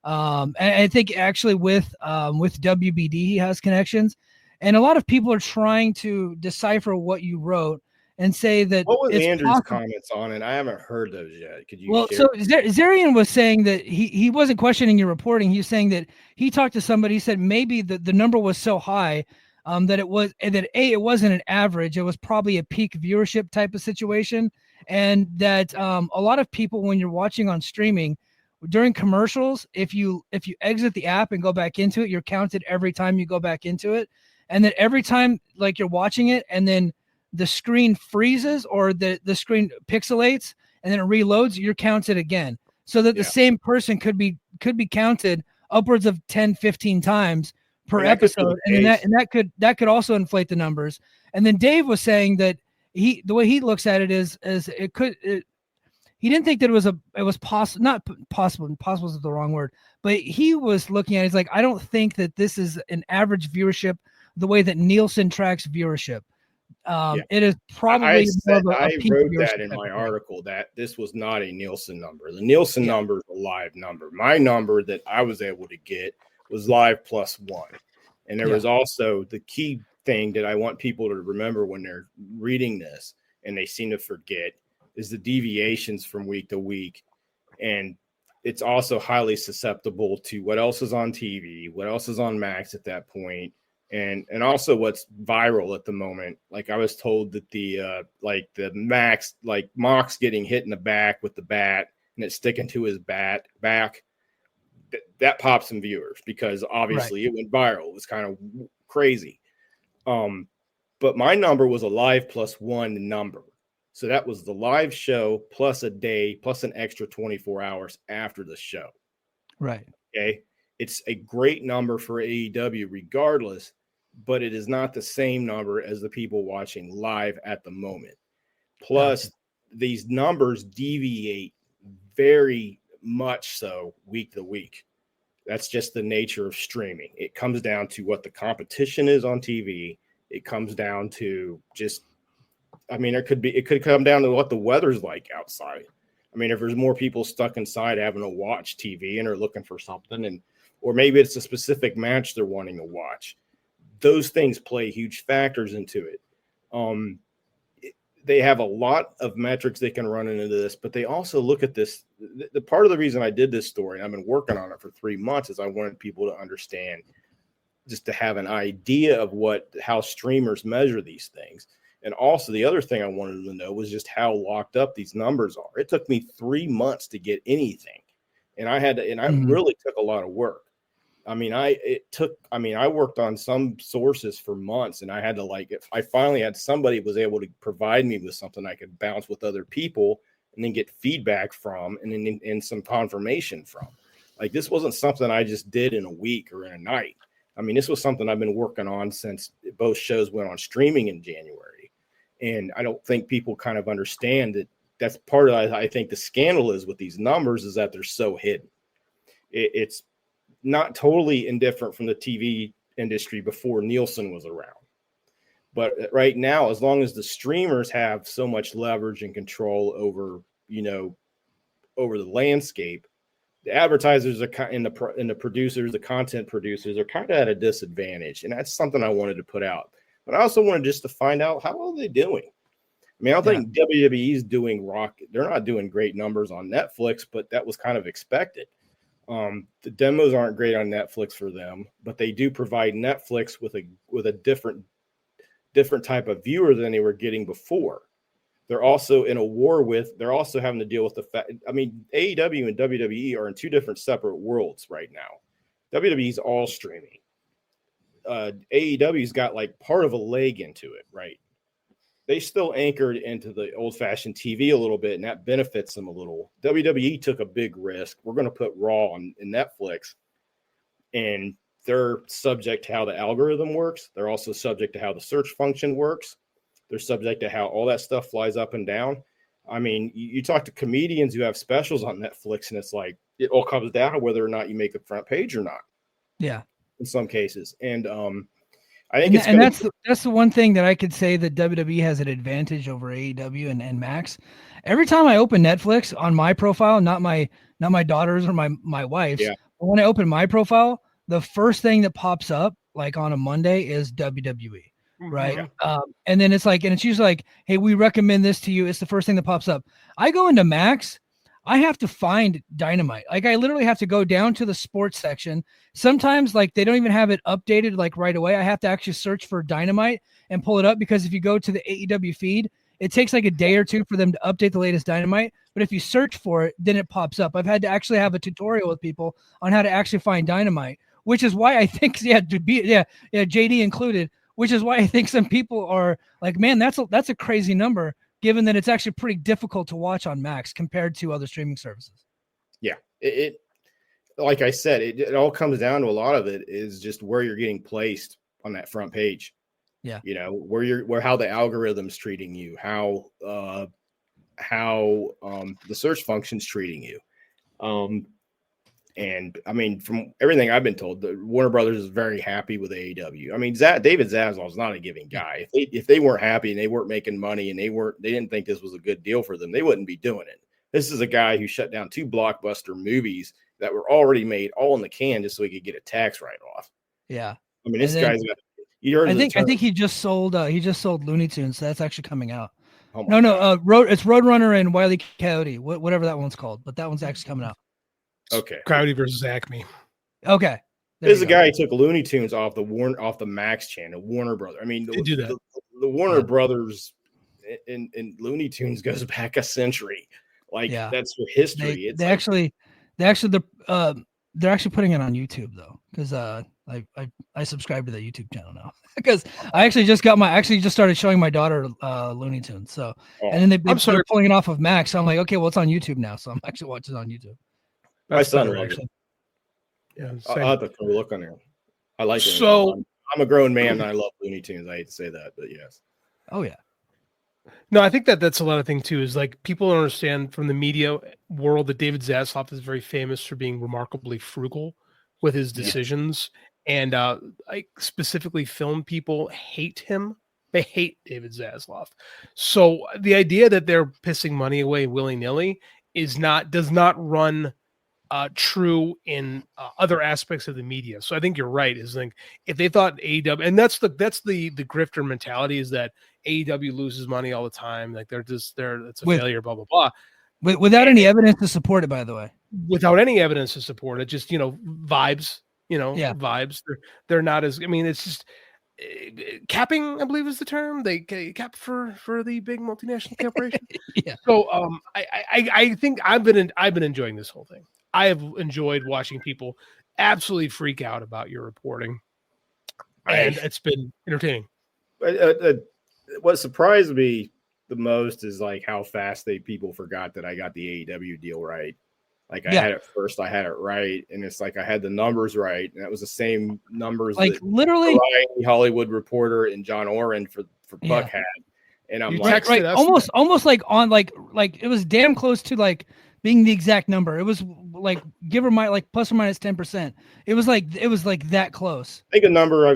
And I think actually with WBD he has connections, and a lot of people are trying to decipher what you wrote and say that. What was Andrew's comments on it? I haven't heard those yet. Could you? Well, so Zarian was saying that he wasn't questioning your reporting. He was saying that he talked to somebody. He said maybe the number was so high that it wasn't an average. It was probably a peak viewership type of situation, and that a lot of people, when you're watching on streaming during commercials, if you exit the app and go back into it, you're counted every time you go back into it, and that every time like you're watching it and then the screen freezes or the screen pixelates and then it reloads, you're counted again. So that the same person could be counted upwards of 10, 15 times per episode. And that could also inflate the numbers. And then Dave was saying that the way he looks at it is he didn't think that it was possible, not possible. Possible is the wrong word, but he was looking at it. He's like, I don't think that this is an average viewership the way that Nielsen tracks viewership. It is probably. I wrote that in my article that this was not a Nielsen number. The Nielsen number is a live number. My number that I was able to get was live plus one, and there was also the key thing that I want people to remember when they're reading this, and they seem to forget, is the deviations from week to week, and it's also highly susceptible to what else is on TV, what else is on Max at that point. And also what's viral at the moment. Like I was told that the Max, like Mox getting hit in the back with the bat and it's sticking to his back, that popped some viewers because obviously it went viral. It was kind of crazy. But my number was a live plus one number. So that was the live show plus a day plus an extra 24 hours after the show. Right. Okay. It's a great number for AEW regardless, but it is not the same number as the people watching live at the moment. Plus, these numbers deviate very much so week to week. That's just the nature of streaming. It comes down to what the competition is on TV. It comes down to just, it could come down to what the weather's like outside. I mean, if there's more people stuck inside having to watch TV and are looking for something, or maybe it's a specific match they're wanting to watch. Those things play huge factors into it. They have a lot of metrics they can run into this, but they also look at this. The part of the reason I did this story, and I've been working on it for 3 months, is I wanted people to understand, just to have an idea of how streamers measure these things. And also the other thing I wanted to know was just how locked up these numbers are. It took me 3 months to get anything. And I really took a lot of work. I worked on some sources for months, and I had to I finally had somebody was able to provide me with something I could bounce with other people and then get feedback from and some confirmation from. Like, this wasn't something I just did in a week or in a night. I mean, this was something I've been working on since both shows went on streaming in January. And I don't think people kind of understand that. That's part of, I think, the scandal is with these numbers is that they're so hidden. It's not totally indifferent from the TV industry before Nielsen was around. But right now, as long as the streamers have so much leverage and control over the landscape, the advertisers are and the producers, the content producers are kind of at a disadvantage. And that's something I wanted to put out. But I also wanted just to find out, how are they doing? I mean, I don't think WWE's doing they're not doing great numbers on Netflix, but that was kind of expected. The demos aren't great on Netflix for them, but they do provide Netflix with a different type of viewer than they were getting before. They're also in a war they're also having to deal with the fact, I mean, AEW and WWE are in two different separate worlds right now. WWE's all streaming. AEW's got like part of a leg into it, right? They still anchored into the old-fashioned TV a little bit, and that benefits them a little. WWE took a big risk. We're going to put Raw in Netflix, and they're subject to how the algorithm works. They're also subject to how the search function works. They're subject to how all that stuff flies up and down. I mean, you talk to comedians who have specials on Netflix, and it's like it all comes down to whether or not you make the front page or not. Yeah, in some cases, and I think that's the one thing that I could say that WWE has an advantage over AEW and Max. Every time I open Netflix on my profile, not my daughter's or my wife's, but when I open my profile, the first thing that pops up like on a Monday is WWE, right? And then it's usually like, hey, we recommend this to you. It's the first thing that pops up. I go into Max, I have to find Dynamite. Like I literally have to go down to the sports section. Sometimes like they don't even have it updated like right away. I have to actually search for Dynamite and pull it up, because if you go to the AEW feed, it takes like a day or two for them to update the latest Dynamite. But if you search for it, then it pops up. I've had to actually have a tutorial with people on how to actually find Dynamite, which is why I think, JD included, which is why I think some people are like, man, that's a crazy number, given that it's actually pretty difficult to watch on Max compared to other streaming services. Yeah, it like I said, it all comes down to a lot of it is just where you're getting placed on that front page. Yeah, you know, how the algorithm's treating you, how the search function's treating you. And I mean, from everything I've been told, the Warner Brothers is very happy with AEW. I mean, David Zaslav is not a giving guy. If they weren't happy and they weren't making money and they didn't think this was a good deal for them, they wouldn't be doing it. This is a guy who shut down 2 blockbuster movies that were already made, all in the can, just so he could get a tax write-off. Yeah, I mean, this guy's got. I think he just sold Looney Tunes. So that's actually coming out. Oh it's Roadrunner and Wile E. Coyote, whatever that one's called, but that one's actually coming out. Okay, Coyote versus Acme. Okay, this is a guy who took Looney Tunes off the Max channel, Warner Brothers. I mean, the Warner Brothers in Looney Tunes goes back a century. Like that's for history. They're actually putting it on YouTube though, because I subscribe to the YouTube channel now, because I actually just started showing my daughter Looney Tunes. So and then they're pulling it off of Max. So I'm like, okay, well, it's on YouTube now, so I'm actually watching it on YouTube. My son loves it. Yeah, I'll have to look on there. I like it. So I'm a grown man and I love Looney Tunes. I hate to say that, but yes. Oh yeah. No, I think that's a lot of thing too. Is like people don't understand from the media world that David Zaslav is very famous for being remarkably frugal with his decisions, and like specifically film people hate him. They hate David Zaslav. So the idea that they're pissing money away willy-nilly does not run true in other aspects of the media. So I think you're right. Is like if they thought AEW, and that's the grifter mentality, is that AEW loses money all the time. Like it's a failure, blah blah blah. Without any evidence to support it, by the way. Without any evidence to support it, just vibes. Vibes. They're not as. I mean, it's just capping, I believe, is the term. They cap for the big multinational corporation. Yeah. So I think I've been enjoying this whole thing. I have enjoyed watching people absolutely freak out about your reporting, and it's been entertaining. What surprised me the most is like how fast people forgot that I got the AEW deal right. Like I had it first, I had it right, and it's like I had the numbers right, and that was the same numbers like that literally Variety, Hollywood Reporter and John Oren for Buck had. And I'm right, almost like on like it was damn close to like being the exact number. It was like give or minus, like plus or minus 10%. It was like that close. I think a number I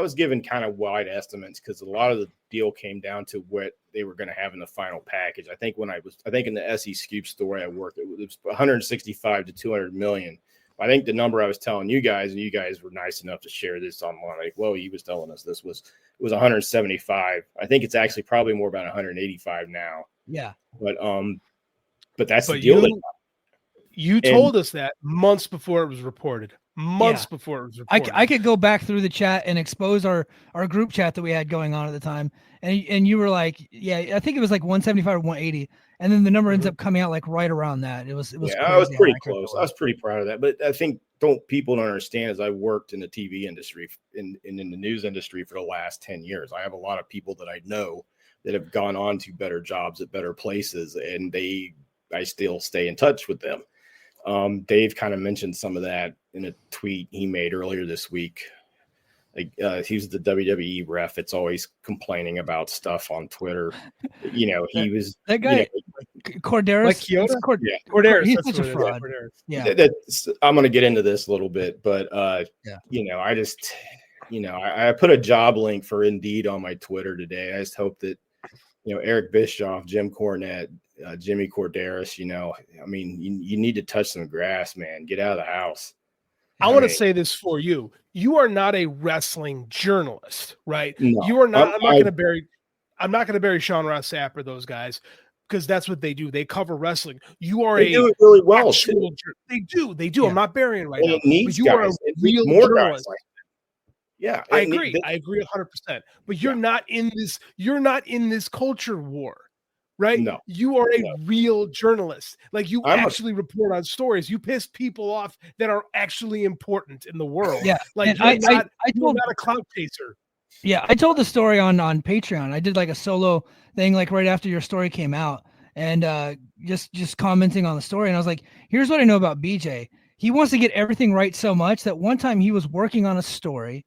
was given kind of wide estimates because a lot of the deal came down to what they were going to have in the final package. I think in the SE Scoop store I worked, it was 165 to 200 million I think the number I was telling you guys, and you guys were nice enough to share this online. Like, well, he was telling us it was 175. I think it's actually probably more about 185 now. Yeah. But that's the deal. You told us that months before it was reported. Before it was reported. I could go back through the chat and expose our group chat that we had going on at the time. And you were like, yeah, I think it was like 175 or 180. And then the number ends up coming out like right around that. It was I was pretty close. I was pretty proud of that. But I think people don't understand is I worked in the TV industry in the news industry for the last 10 years. I have a lot of people that I know that have gone on to better jobs at better places, and I still stay in touch with them. Dave kind of mentioned some of that in a tweet he made earlier this week. Like he's the WWE ref. It's always complaining about stuff on Twitter. He was that guy, Corderas. Like Kyoto? Corderas. He's such a fraud. Yeah. I'm going to get into this a little bit, but I put a job link for Indeed on my Twitter today. I just hope that Eric Bischoff, Jim Cornette, Jimmy Corderas, you need to touch some grass, man. Get out of the house. I want to say this for you. You are not a wrestling journalist, right? No, you are not. I'm not going to bury Sean Ross Sapp or those guys because that's what they do. They cover wrestling. You are do it really well. They do. Yeah. I'm not burying right now. But you are a real journalist. Yeah, I agree. I agree 100%. But you're not in this. You're not in this culture war. Right? No, you are a real journalist. Like you actually report on stories. You piss people off that are actually important in the world. Yeah. Like you're not a clout chaser. Yeah. I told the story on Patreon. I did like a solo thing, like right after your story came out, and just commenting on the story. And I was like, here's what I know about BJ. He wants to get everything right so much that one time he was working on a story,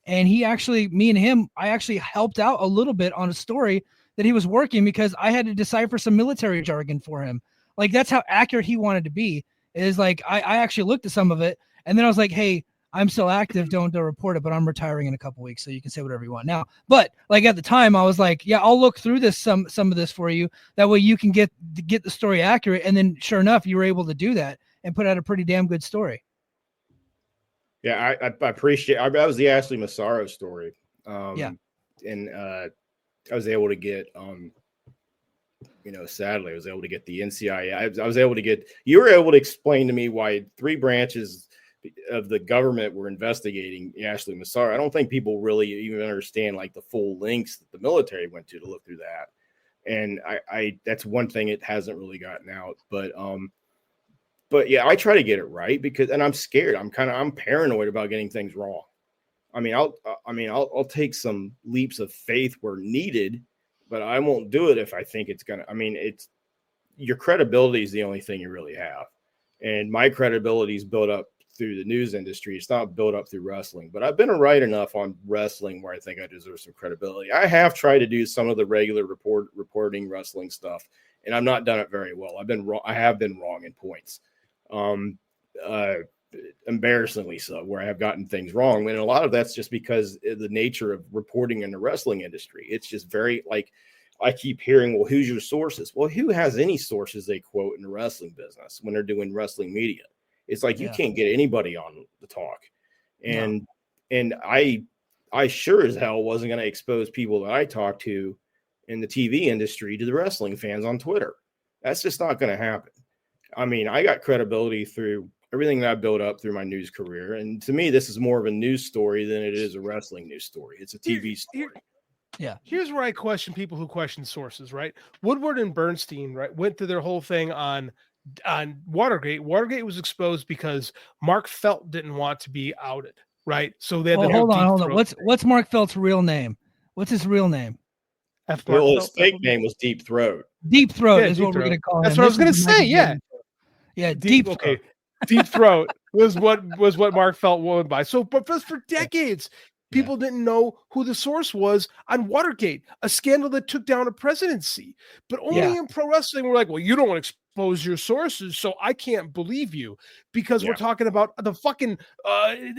and me and him, I actually helped out a little bit on a story that he was working because I had to decipher some military jargon for him. Like that's how accurate he wanted to be. Is like I actually looked at some of it, and then I was like, hey, I'm still active, don't report it, but I'm retiring in a couple weeks, so you can say whatever you want now. But like at the time, I was like, yeah, I'll look through this some of this for you. That way you can get the story accurate. And then sure enough, you were able to do that and put out a pretty damn good story. Yeah, I appreciate. That was the Ashley Massaro story. And I was able to get, sadly, I was able to get the NCIA. I was able to get, you were able to explain to me why 3 branches of the government were investigating Ashley Massaro. I don't think people really even understand like the full links that the military went to look through that. And I that's one thing it hasn't really gotten out. But yeah, I try to get it right and I'm scared. I'm paranoid about getting things wrong. I'll take some leaps of faith where needed, but I won't do it if I think it's gonna. It's your credibility is the only thing you really have, and my credibility is built up through the news industry. It's not built up through wrestling, but I've been right enough on wrestling where I think I deserve some credibility. I have tried to do some of the regular reporting wrestling stuff, and I've not done it very well. I've been wrong. I have been wrong in points. Embarrassingly so, where I have gotten things wrong. And a lot of that's just because of the nature of reporting in the wrestling industry. It's just very like I keep hearing, well, who's your sources? Well, who has any sources they quote in the wrestling business when they're doing wrestling media? It's like you can't get anybody on the talk. And I sure as hell wasn't going to expose people that I talk to in the TV industry to the wrestling fans on Twitter. That's just not going to happen. I got credibility through everything that I built up through my news career. And to me, this is more of a news story than it is a wrestling news story. It's a TV story. Yeah. Here's where I question people who question sources, right? Woodward and Bernstein, right, went through their whole thing on Watergate. Watergate was exposed because Mark Felt didn't want to be outed, right? So they had hold on. What's Mark Felt's real name? What's his real name? His fake name was Deep Throat. Deep Throat is what we're going to call him. That's what I was going to say. Yeah. Deep Throat. Okay. Deep Throat was what Mark Felt won by. So, but for decades, people didn't know who the source was on Watergate, a scandal that took down a presidency. But only in pro wrestling, we're like, well, you don't want to expose your sources, so I can't believe you because we're talking about the fucking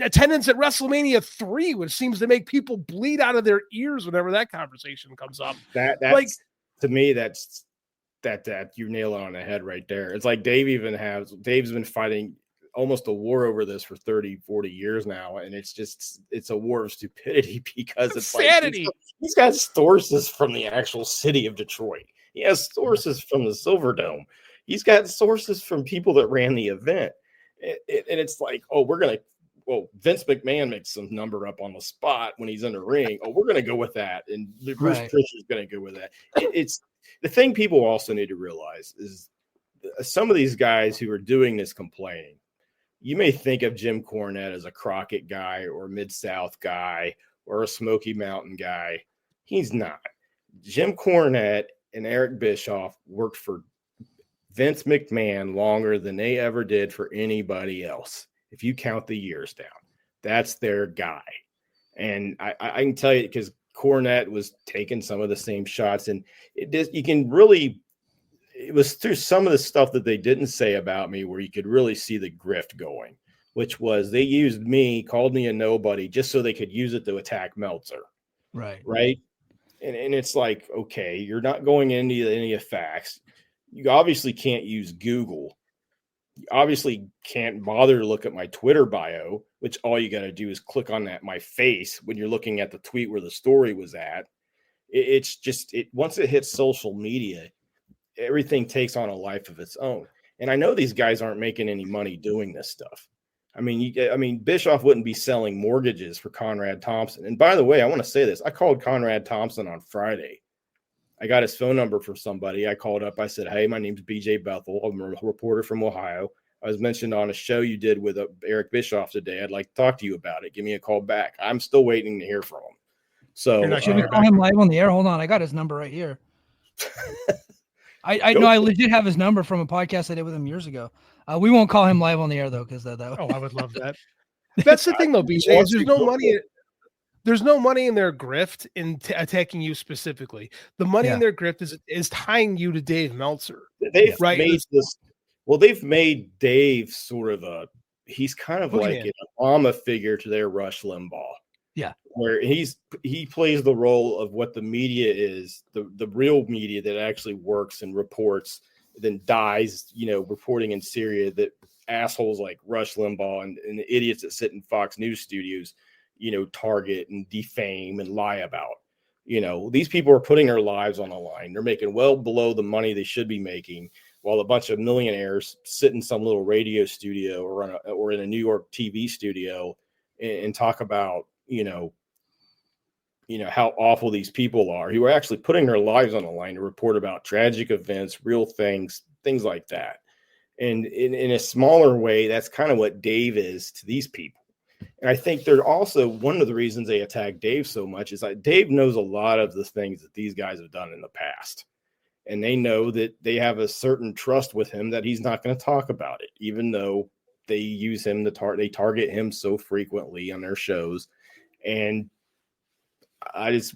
attendance at WrestleMania 3, which seems to make people bleed out of their ears whenever that conversation comes up. That's like, to me, that you nail it on the head right there. It's like Dave's been fighting almost a war over this for 30, 40 years now. And it's a war of stupidity because it's sanity. Like, he's got sources from the actual city of Detroit. He has sources from the Silverdome. He's got sources from people that ran the event. And it's like, Vince McMahon makes some number up on the spot when he's in the ring. Oh, we're going to go with that. And Bruce Prichard's going to go with that. It's the thing people also need to realize is some of these guys who are doing this complaining, you may think of Jim Cornette as a Crockett guy or a Mid-South guy or a Smoky Mountain guy. He's not. Jim Cornette and Eric Bischoff worked for Vince McMahon longer than they ever did for anybody else. If you count the years down, that's their guy. And I can tell you, because Cornette was taking some of the same shots, and it was through some of the stuff that they didn't say about me where you could really see the grift going, which was they used me, called me a nobody just so they could use it to attack Meltzer. Right. And it's like, okay, you're not going into any of facts. You obviously can't use Google. You obviously can't bother to look at my Twitter bio, which all you got to do is click on my face when you're looking at the tweet where the story was at. It's just once it hits social media, everything takes on a life of its own. And I know these guys aren't making any money doing this stuff. I mean, Bischoff wouldn't be selling mortgages for Conrad Thompson. And by the way, I want to say this. I called Conrad Thompson on Friday. I got his phone number from somebody. I called up. I said, hey, my name's BJ Bethel. I'm a reporter from Ohio. I was mentioned on a show you did with Eric Bischoff today. I'd like to talk to you about it. Give me a call back. I'm still waiting to hear from him. So should we call him live on the air? Hold on. I got his number right here. I know I legit have his number from a podcast I did with him years ago. We won't call him live on the air though, because that. Oh, I would love that. That's the thing though, BJ. There's no money. There's no money in their grift in attacking you specifically. The money in their grift is tying you to Dave Meltzer. They've made Dave sort of he's kind of like an Obama figure to their Rush Limbaugh. Yeah. Where he plays the role of what the media is, the real media that actually works and reports, then dies, reporting in Syria, that assholes like Rush Limbaugh and the idiots that sit in Fox News studios, target and defame and lie about. These people are putting their lives on the line. They're making well below the money they should be making, while a bunch of millionaires sit in some little radio studio or in a New York TV studio and talk about, how awful these people are, who are actually putting their lives on the line to report about tragic events, real things like that. And in a smaller way, that's kind of what Dave is to these people. And I think they're also, one of the reasons they attack Dave so much is that Dave knows a lot of the things that these guys have done in the past. And they know that they have a certain trust with him that he's not going to talk about it, even though they use him they target him so frequently on their shows. And I just,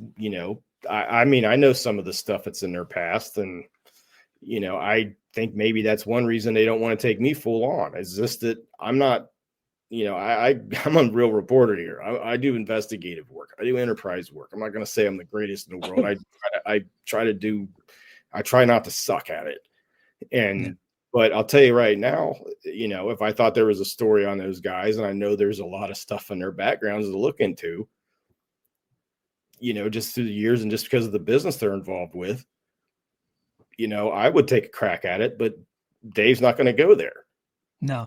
I know some of the stuff that's in their past, and, I think maybe that's one reason they don't want to take me full on. It's just that I'm not, I'm a real reporter here. I do investigative work. I do enterprise work. I'm not going to say I'm the greatest in the world. I try not to suck at it. But I'll tell you right now, if I thought there was a story on those guys, and I know there's a lot of stuff in their backgrounds to look into, just through the years and just because of the business they're involved with, I would take a crack at it, but Dave's not going to go there. No.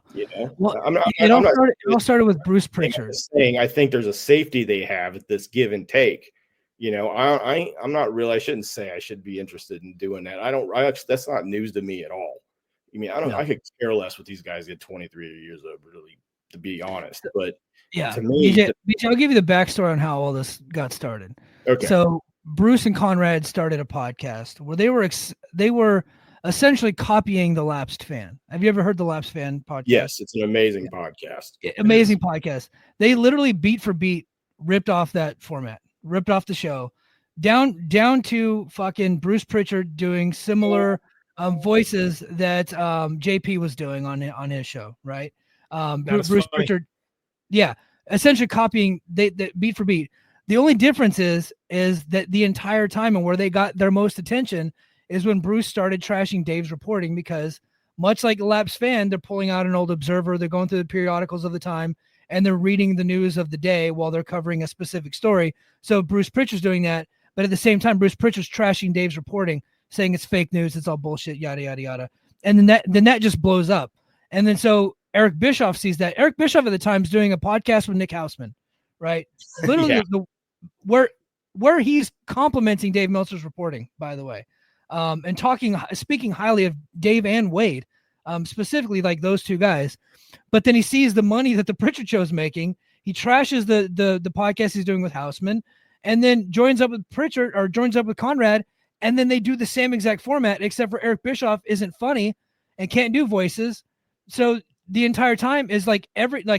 Well, it all started with Bruce Prichard. I think there's a safety they have at this give and take. I'm not really, I shouldn't say I should be interested in doing that. That's not news to me at all. I could care less what these guys get 23 years of, really, to be honest. But to me, BJ, I'll give you the backstory on how all this got started. Okay. So Bruce and Conrad started a podcast where they were essentially copying the Lapsed Fan. Have you ever heard the Lapsed Fan podcast? Yes, it's an amazing podcast. Amazing podcast. They literally beat for beat ripped off that format, ripped off the show, down to fucking Bruce Prichard doing similar voices that JP was doing on his show, right? Bruce Prichard, essentially copying they beat for beat. The only difference is that the entire time, and where they got their most attention, is when Bruce started trashing Dave's reporting, because much like a Labs fan, they're pulling out an old Observer, they're going through the periodicals of the time, and they're reading the news of the day while they're covering a specific story. So Bruce Pritchard's doing that, but at the same time, Bruce Pritchard's trashing Dave's reporting, saying it's fake news, it's all bullshit, yada, yada, yada. And then that just blows up. And then so Eric Bischoff sees that. Eric Bischoff at the time is doing a podcast with Nick Hausman, right? Literally where he's complimenting Dave Meltzer's reporting, by the way, and speaking highly of Dave and Wade, specifically like those two guys. But then he sees the money that the Pritchard show is making. He trashes the podcast he's doing with Hausman, and then joins up with Pritchard or joins up with Conrad, and then they do the same exact format, except for Eric Bischoff isn't funny and can't do voices. So the entire time is like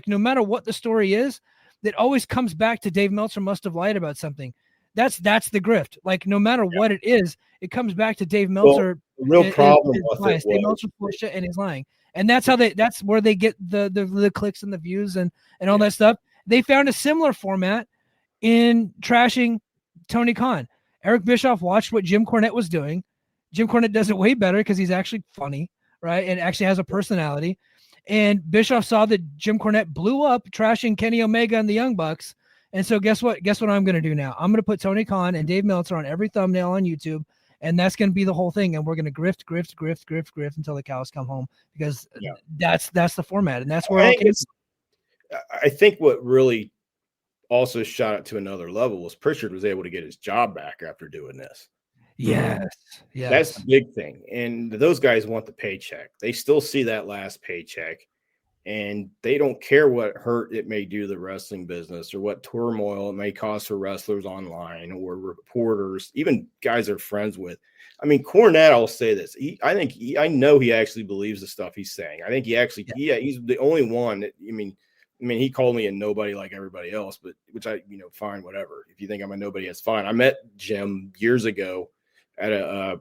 no matter what the story is, that always comes back to Dave Meltzer must have lied about something. That's the grift. Like no matter what it is, it comes back to Dave Meltzer. Well, the real problem with it Dave Meltzer bullshit and he's lying. And that's how that's where they get the clicks and the views and all that stuff. They found a similar format in trashing Tony Khan. Eric Bischoff watched what Jim Cornette was doing. Jim Cornette does it way better because he's actually funny, right? And actually has a personality. And Bischoff saw that Jim Cornette blew up trashing Kenny Omega and the Young Bucks. And so guess what? Guess what I'm going to do now? I'm going to put Tony Khan and Dave Meltzer on every thumbnail on YouTube. And that's going to be the whole thing. And we're going to grift until the cows come home, because that's the format. And that's where I think what really also shot it to another level was Pritchard was able to get his job back after doing this. Yes. That's the big thing. And those guys want the paycheck. They still see that last paycheck, and they don't care what hurt it may do to the wrestling business or what turmoil it may cause for wrestlers online or reporters, even guys they're friends with. I mean, Cornette, I'll say this. I know he actually believes the stuff he's saying. I think he actually, he's the only one that, I mean, he called me a nobody like everybody else, but which fine, whatever. If you think I'm a nobody, that's fine. I met Jim years ago at a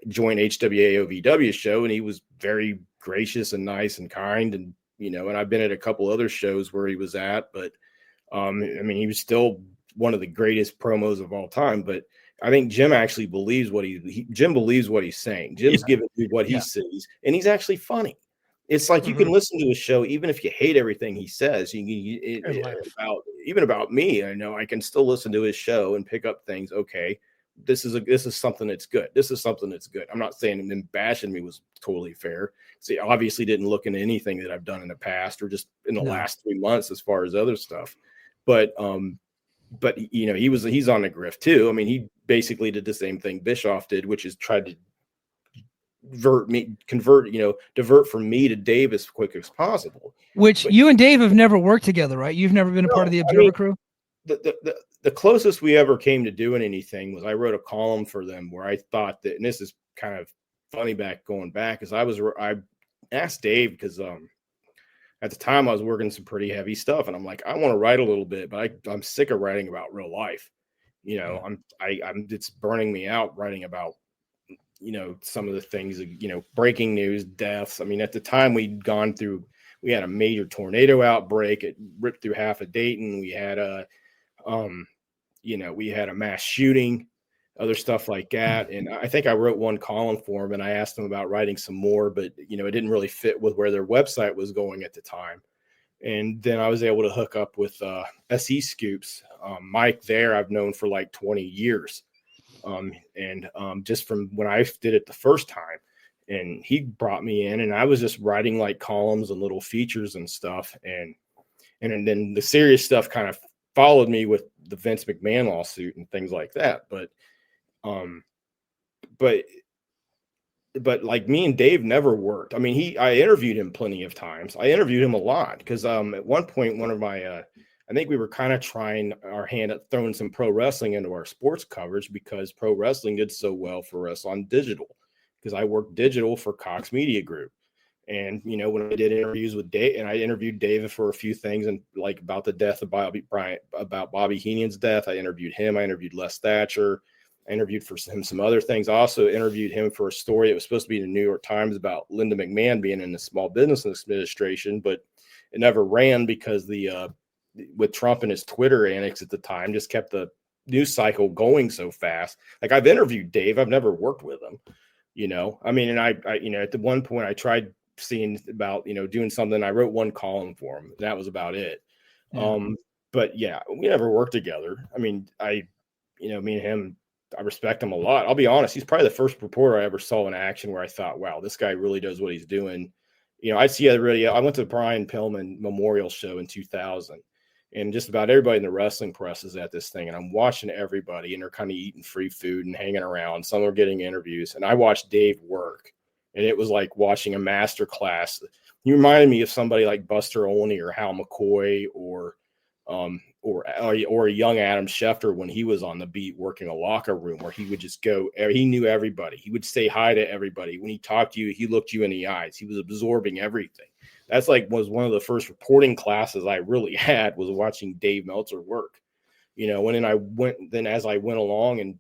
joint HWAOVW show, and he was very gracious and nice and kind, and and I've been at a couple other shows where he was at, but he was still one of the greatest promos of all time. But I think Jim actually believes Jim believes what he's saying. Jim's giving you what he sees, and he's actually funny. It's like you can listen to a show even if you hate everything he says. Even about me, I know I can still listen to his show and pick up things. Okay, this is something that's good. This is something that's good. I'm not saying him bashing me was totally fair. See, obviously didn't look into anything that I've done in the past or just in the last 3 months as far as other stuff. But he's on the grift too. I mean, he basically did the same thing Bischoff did, which is tried to divert from me to Dave as quick as possible. But you and Dave have never worked together, right? You've never been a part of the Observer crew? The closest we ever came to doing anything was I wrote a column for them where I thought that, and this is kind of funny going back, is I asked Dave because at the time I was working some pretty heavy stuff, and I'm like, I want to write a little bit, but I'm sick of writing about real life. It's burning me out writing about some of the things, breaking news, deaths. I mean, at the time we had a major tornado outbreak. It ripped through half of Dayton. We had we had a mass shooting, other stuff like that. And I think I wrote one column for him, and I asked him about writing some more, but it didn't really fit with where their website was going at the time. And then I was able to hook up with SE Scoops. Mike there I've known for like 20 years. Just from when I did it the first time, and he brought me in, and I was just writing like columns and little features and stuff. And then the serious stuff kind of followed me with the Vince McMahon lawsuit and things like that. But like me and Dave never worked. I mean, I interviewed him plenty of times. I interviewed him a lot because at one point, one of my, I think we were kind of trying our hand at throwing some pro wrestling into our sports coverage because pro wrestling did so well for us on digital, because I worked digital for Cox Media Group. And, when I did interviews with Dave, and I interviewed David for a few things, and like about the death of Bobby Bryant, about Bobby Heenan's death, I interviewed him. I interviewed Les Thatcher. I interviewed for him some other things. I also interviewed him for a story that was supposed to be in the New York Times about Linda McMahon being in the Small Business Administration, but it never ran because with Trump and his Twitter antics at the time just kept the news cycle going so fast. Like, I've interviewed Dave. I've never worked with him. I mean, and I at the one point I tried seeing about, doing something. I wrote one column for him. That was about it. Yeah. But yeah, we never worked together. I mean, me and him, I respect him a lot. I'll be honest. He's probably the first reporter I ever saw in action where I thought, wow, this guy really does what he's doing. I went to the Brian Pillman Memorial Show in 2000, and just about everybody in the wrestling press is at this thing. And I'm watching everybody, and they're kind of eating free food and hanging around. Some are getting interviews, and I watched Dave work, and it was like watching a master class. He reminded me of somebody like Buster Olney or Hal McCoy or a young Adam Schefter when he was on the beat working a locker room, where he would just go, he knew everybody. He would say hi to everybody. When he talked to you, he looked you in the eyes. He was absorbing everything. That's was one of the first reporting classes I really had, was watching Dave Meltzer work, and then as I went along and,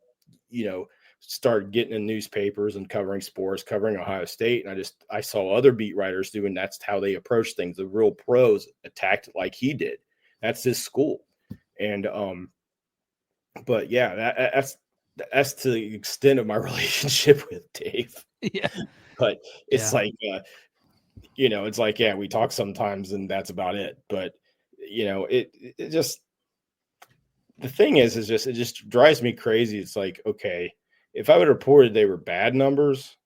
started getting in newspapers and covering sports, covering Ohio State. And I saw other beat writers doing, that's how they approach things. The real pros attacked it like he did. That's his school. And, but yeah, that's to the extent of my relationship with Dave. Yeah. But it's it's like, yeah, we talk sometimes and that's about it. But, it just, the thing is it just drives me crazy. It's like, okay, if I would have reported they were bad numbers,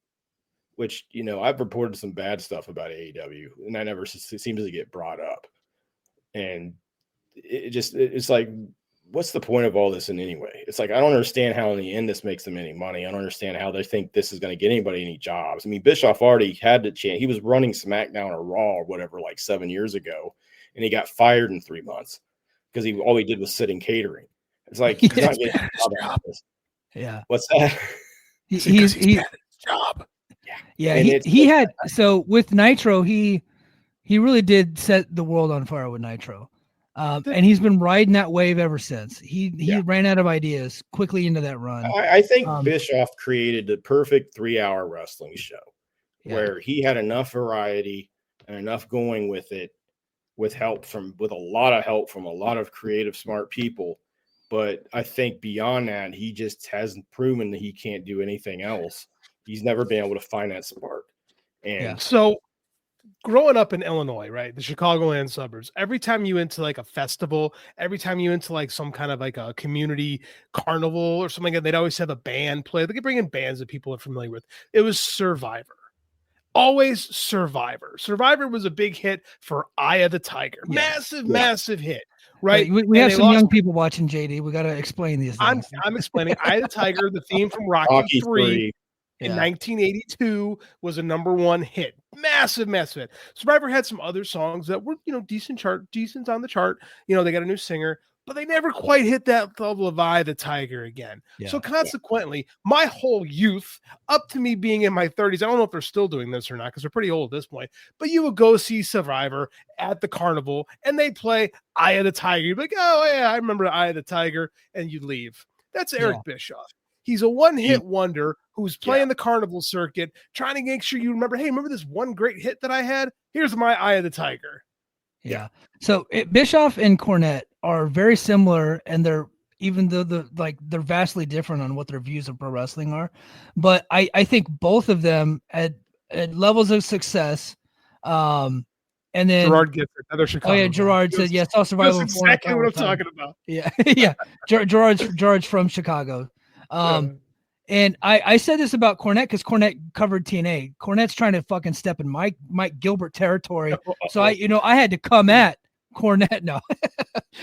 which, I've reported some bad stuff about AEW, and that never seems to get brought up. And it's like, what's the point of all this in any way? It's like, I don't understand how in the end this makes them any money. I don't understand how they think this is going to get anybody any jobs. I mean, Bischoff already had the chance. He was running SmackDown or Raw or whatever, like 7 years ago, and he got fired in 3 months because all he did was sit in catering. It's like, he's not getting a job out of this. Yeah. What's that? He's job. Yeah. He had, so with Nitro, he really did set the world on fire with Nitro. And he's been riding that wave ever since. He ran out of ideas quickly into that run. I think Bischoff created the perfect 3-hour wrestling show where he had enough variety and enough going with it, with a lot of help from a lot of creative, smart people. But I think beyond that, he just hasn't proven that he can't do anything else. He's never been able to find that spark. And so growing up in Illinois, right, the Chicagoland suburbs, every time you went to like a festival, every time you went to like some kind of like a community carnival or something like that, they'd always have a band play. They could bring in bands that people are familiar with. It was Survivor. Always Survivor. Survivor was a big hit for Eye of the Tiger. Massive hit. Right. We have some young people watching, JD. We got to explain these things. I'm explaining Eye of the Tiger, the theme from Rocky 3 in 1982 was a #1 hit. Massive hit. Survivor had some other songs that were, decent on the chart. They got a new singer, but they never quite hit that level of Eye of the Tiger again. Yeah. So consequently, my whole youth, up to me being in my 30s, I don't know if they're still doing this or not because they're pretty old at this point, but you would go see Survivor at the carnival and they play Eye of the Tiger. You'd be like, oh, yeah, I remember Eye of the Tiger, and you'd leave. That's Eric Bischoff. He's a one-hit wonder who's playing the carnival circuit, trying to make sure you remember, hey, remember this one great hit that I had? Here's my Eye of the Tiger. Yeah. So Bischoff and Cornette are very similar, and they're they're vastly different on what their views of pro wrestling are. But I think both of them at levels of success. And then Gerard gets it. Another Chicago. Oh yeah, Gerard said yes. I'll survive. That's exactly what I'm talking about. Yeah, yeah. Gerard's from Chicago. And I said this about Cornette because Cornette covered TNA. Cornette's trying to fucking step in Mike Gilbert territory. So I had to come at Cornette. No.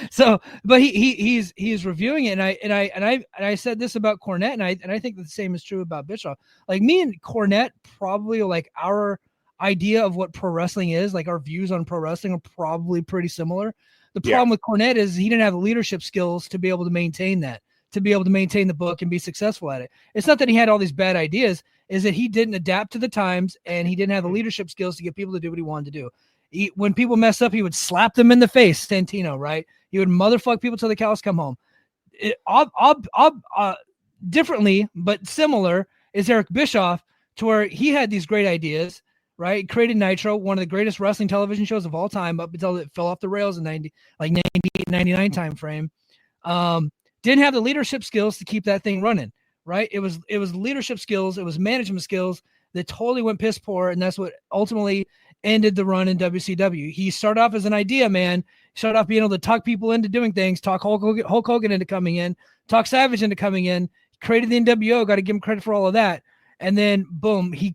So, but he's reviewing it, and I said this about Cornette, and I think the same is true about Bischoff. Like me and Cornette, probably like our idea of what pro wrestling is, like our views on pro wrestling are probably pretty similar. The problem with Cornette is he didn't have the leadership skills to be able to maintain that. To be able to maintain the book and be successful at it. It's not that he had all these bad ideas, is that he didn't adapt to the times and he didn't have the leadership skills to get people to do what he wanted to do. When people mess up, he would slap them in the face, Santino, right? He would motherfuck people till the cows come home. Differently, but similar is Eric Bischoff, to where he had these great ideas, right? Created Nitro, one of the greatest wrestling television shows of all time, up until it fell off the rails in 98, 99 time frame. Didn't have the leadership skills to keep that thing running, right? It was leadership skills, it was management skills that totally went piss poor, and that's what ultimately ended the run in WCW. He started off as an idea man, started off being able to talk people into doing things, talk Hulk Hogan into coming in, talk Savage into coming in, created the NWO, got to give him credit for all of that. And then boom, he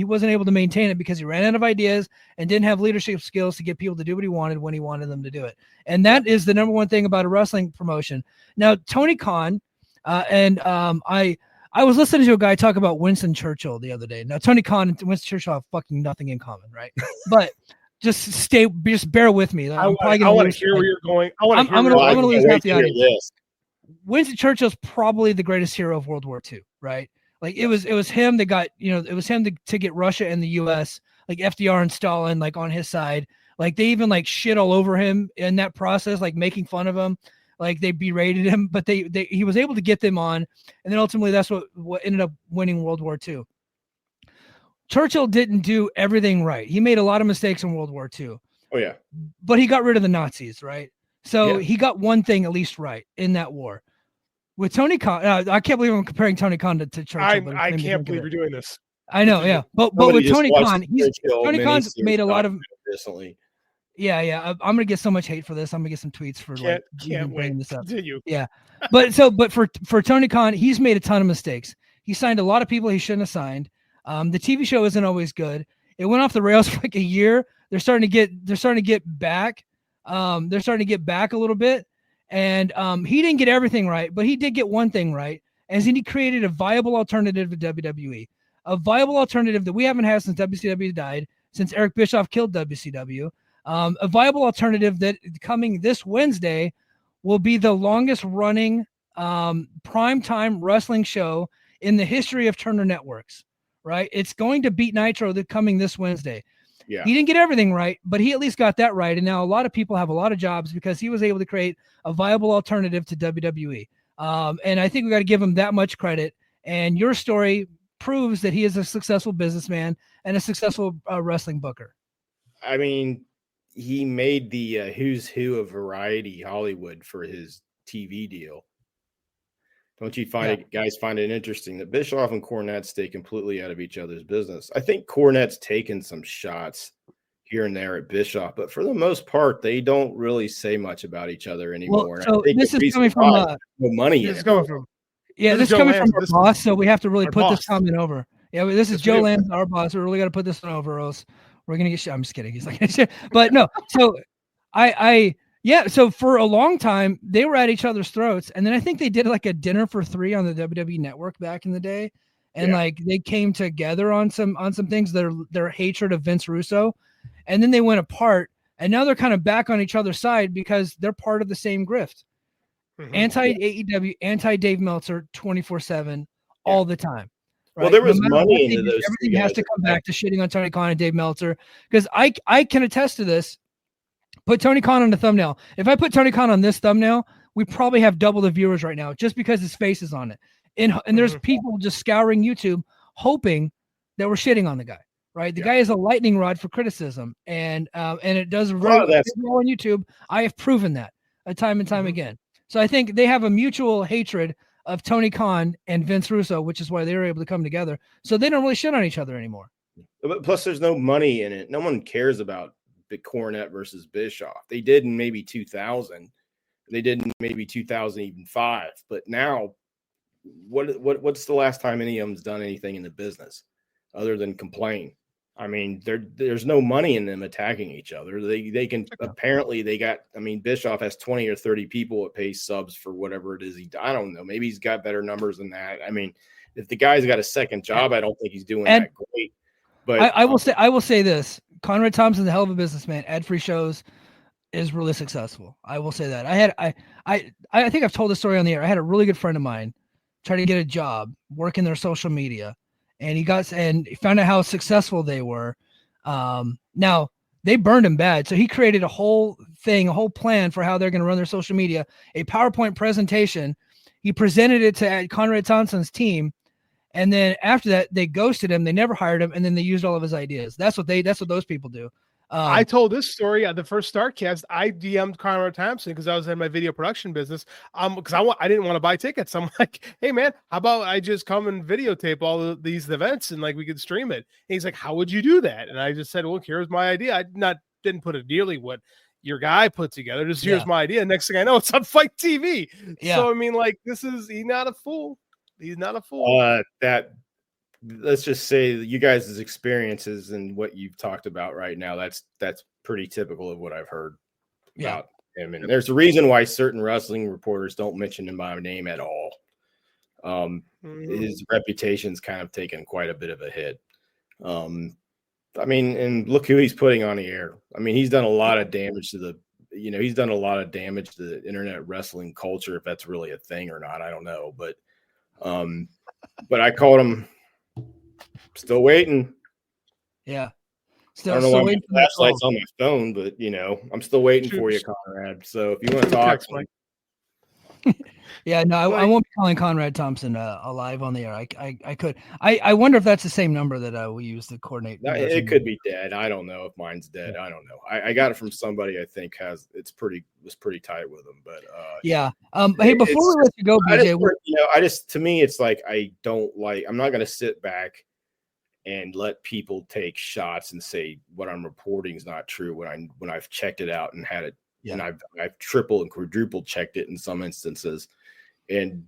wasn't able to maintain it because he ran out of ideas and didn't have leadership skills to get people to do what he wanted when he wanted them to do it. And that is the number one thing about a wrestling promotion. Now, Tony Khan, I was listening to a guy talk about Winston Churchill the other day. Now, Tony Khan and Winston Churchill have fucking nothing in common, right? But just bear with me. I want to hear where you're going. I'm going to lose half the audience. Winston Churchill's probably the greatest hero of World War II, right? Like it was him that got, it was him to get Russia and the US, like FDR and Stalin, like on his side. Like they even like shit all over him in that process, like making fun of him. Like they berated him, but he was able to get them on. And then ultimately that's what ended up winning World War II. Churchill didn't do everything right. He made a lot of mistakes in World War II. Oh yeah. But he got rid of the Nazis, right? So he got one thing at least right in that war. With Tony Khan, I can't believe I'm comparing Tony Khan to Churchill. I can't believe you're doing this. I know, yeah. But with Tony Khan, Tony Khan's made a lot of recently. Yeah. I'm gonna get so much hate for this. I'm gonna get some tweets for can't bringing this up. Yeah, but for Tony Khan, he's made a ton of mistakes. He signed a lot of people he shouldn't have signed. The TV show isn't always good. It went off the rails for like a year. They're starting to get back. They're starting to get back a little bit. And he didn't get everything right, but he did get one thing right. And he created a viable alternative to WWE, a viable alternative that we haven't had since WCW died, since Eric Bischoff killed WCW. A viable alternative that coming this Wednesday will be the longest running primetime wrestling show in the history of Turner Networks, right? It's going to beat Nitro coming this Wednesday. Yeah. He didn't get everything right, but he at least got that right. And now a lot of people have a lot of jobs because he was able to create a viable alternative to WWE. And I think we got to give him that much credit. And your story proves that he is a successful businessman and a successful wrestling booker. I mean, he made the who's who of Variety Hollywood for his TV deal. Don't you guys find it interesting that Bischoff and Cornette stay completely out of each other's business? I think Cornette's taken some shots here and there at Bischoff, but for the most part, they don't really say much about each other anymore. Well, so this is coming from no money. This is coming from our boss, so we have to really put this comment over. Yeah, this is Joe Lamb, our boss. We really got to put this one over, or else we're gonna get shit. I'm just kidding. He's like, but no. So so for a long time, they were at each other's throats. And then I think they did like a dinner for three on the WWE network back in the day. And like they came together on some things, their hatred of Vince Russo. And then they went apart. And now they're kind of back on each other's side because they're part of the same grift. Mm-hmm. Anti-AEW, anti-Dave Meltzer 24/7 all the time. Right? Well, there was money into those. Everything has to come back to shitting on Tony Khan and Dave Meltzer. Because I can attest to this. Put Tony Khan on the thumbnail. If I put Tony Khan on this thumbnail, we probably have double the viewers right now just because his face is on it. And there's people just scouring YouTube hoping that we're shitting on the guy, right? The guy is a lightning rod for criticism. And it does very well on YouTube. I have proven that time and time again. So I think they have a mutual hatred of Tony Khan and Vince Russo, which is why they were able to come together. So they don't really shit on each other anymore. But plus there's no money in it. No one cares about Cornette versus Bischoff. They did in maybe 2000. They did in maybe 2005. But now, what's the last time any of them's done anything in the business other than complain? I mean, there's no money in them attacking each other. They can apparently they got. I mean, Bischoff has 20 or 30 people that pay subs for whatever it is I don't know. Maybe he's got better numbers than that. I mean, if the guy's got a second job, I don't think he's doing that great. But I will say this. Conrad Thompson's a hell of a businessman. Ad-free shows is really successful. I will say that. I think I've told this story on the air. I had a really good friend of mine try to get a job working their social media, and he found out how successful they were. Now they burned him bad, so he created a whole plan for how they're going to run their social media, a PowerPoint presentation. He presented it to Conrad Thompson's team. And then after that, they ghosted him. They never hired him, and then they used all of his ideas. That's what those people do. I told this story at the first Startcast. I DM'd Conrad Thompson because I was in my video production business. Because I didn't want to buy tickets. I'm like, hey man, how about I just come and videotape all of these events and like we could stream it? And he's like, how would you do that? And I just said, well, here's my idea. I didn't put it nearly what your guy put together. Just here's my idea. Next thing I know, it's on Fight TV. Yeah. So I mean, like, he's not a fool. He's not a fool. Let's just say that you guys' experiences and what you've talked about right now, that's pretty typical of what I've heard about him. And there's a reason why certain wrestling reporters don't mention him by name at all. His reputation's kind of taken quite a bit of a hit. I mean, and look who he's putting on the air. I mean, he's done a lot of damage to the internet wrestling culture, if that's really a thing or not. I don't know. But I called him. Still waiting. Yeah. I don't know why my flashlight's on my phone, but I'm still waiting for you, Conrad. So if you want to talk, yeah, no, I won't be calling Conrad Thompson alive on the air. I could. I wonder if that's the same number that we use to coordinate. It could be dead. I don't know if mine's dead. I don't know. I got it from somebody I think was pretty tight with him. But yeah. Hey, before we let you go, BJ, to me, it's like I'm not going to sit back and let people take shots and say what I'm reporting is not true when I've checked it out and had it. Yeah. And I've triple and quadruple checked it in some instances and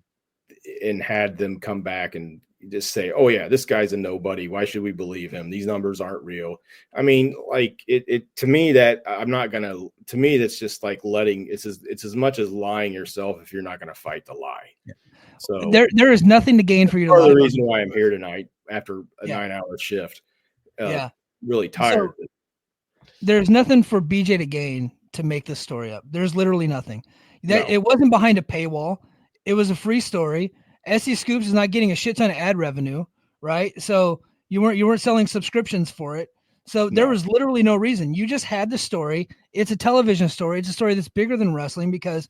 had them come back and just say, oh yeah, this guy's a nobody. Why should we believe him? These numbers aren't real. I mean, like it to me that to me, that's just like it's as much as lying yourself if you're not going to fight the lie. Yeah. So there is nothing to gain for you to lie. Part of the reason why I'm here tonight after a 9-hour shift. Really tired. So, there's nothing for BJ to gain to make this story up. There's literally nothing. It wasn't behind a paywall. It was a free story. SC Scoops is not getting a shit ton of ad revenue, right? So you weren't selling subscriptions for it. So there was literally no reason. You just had the story. It's a television story. It's a story that's bigger than wrestling because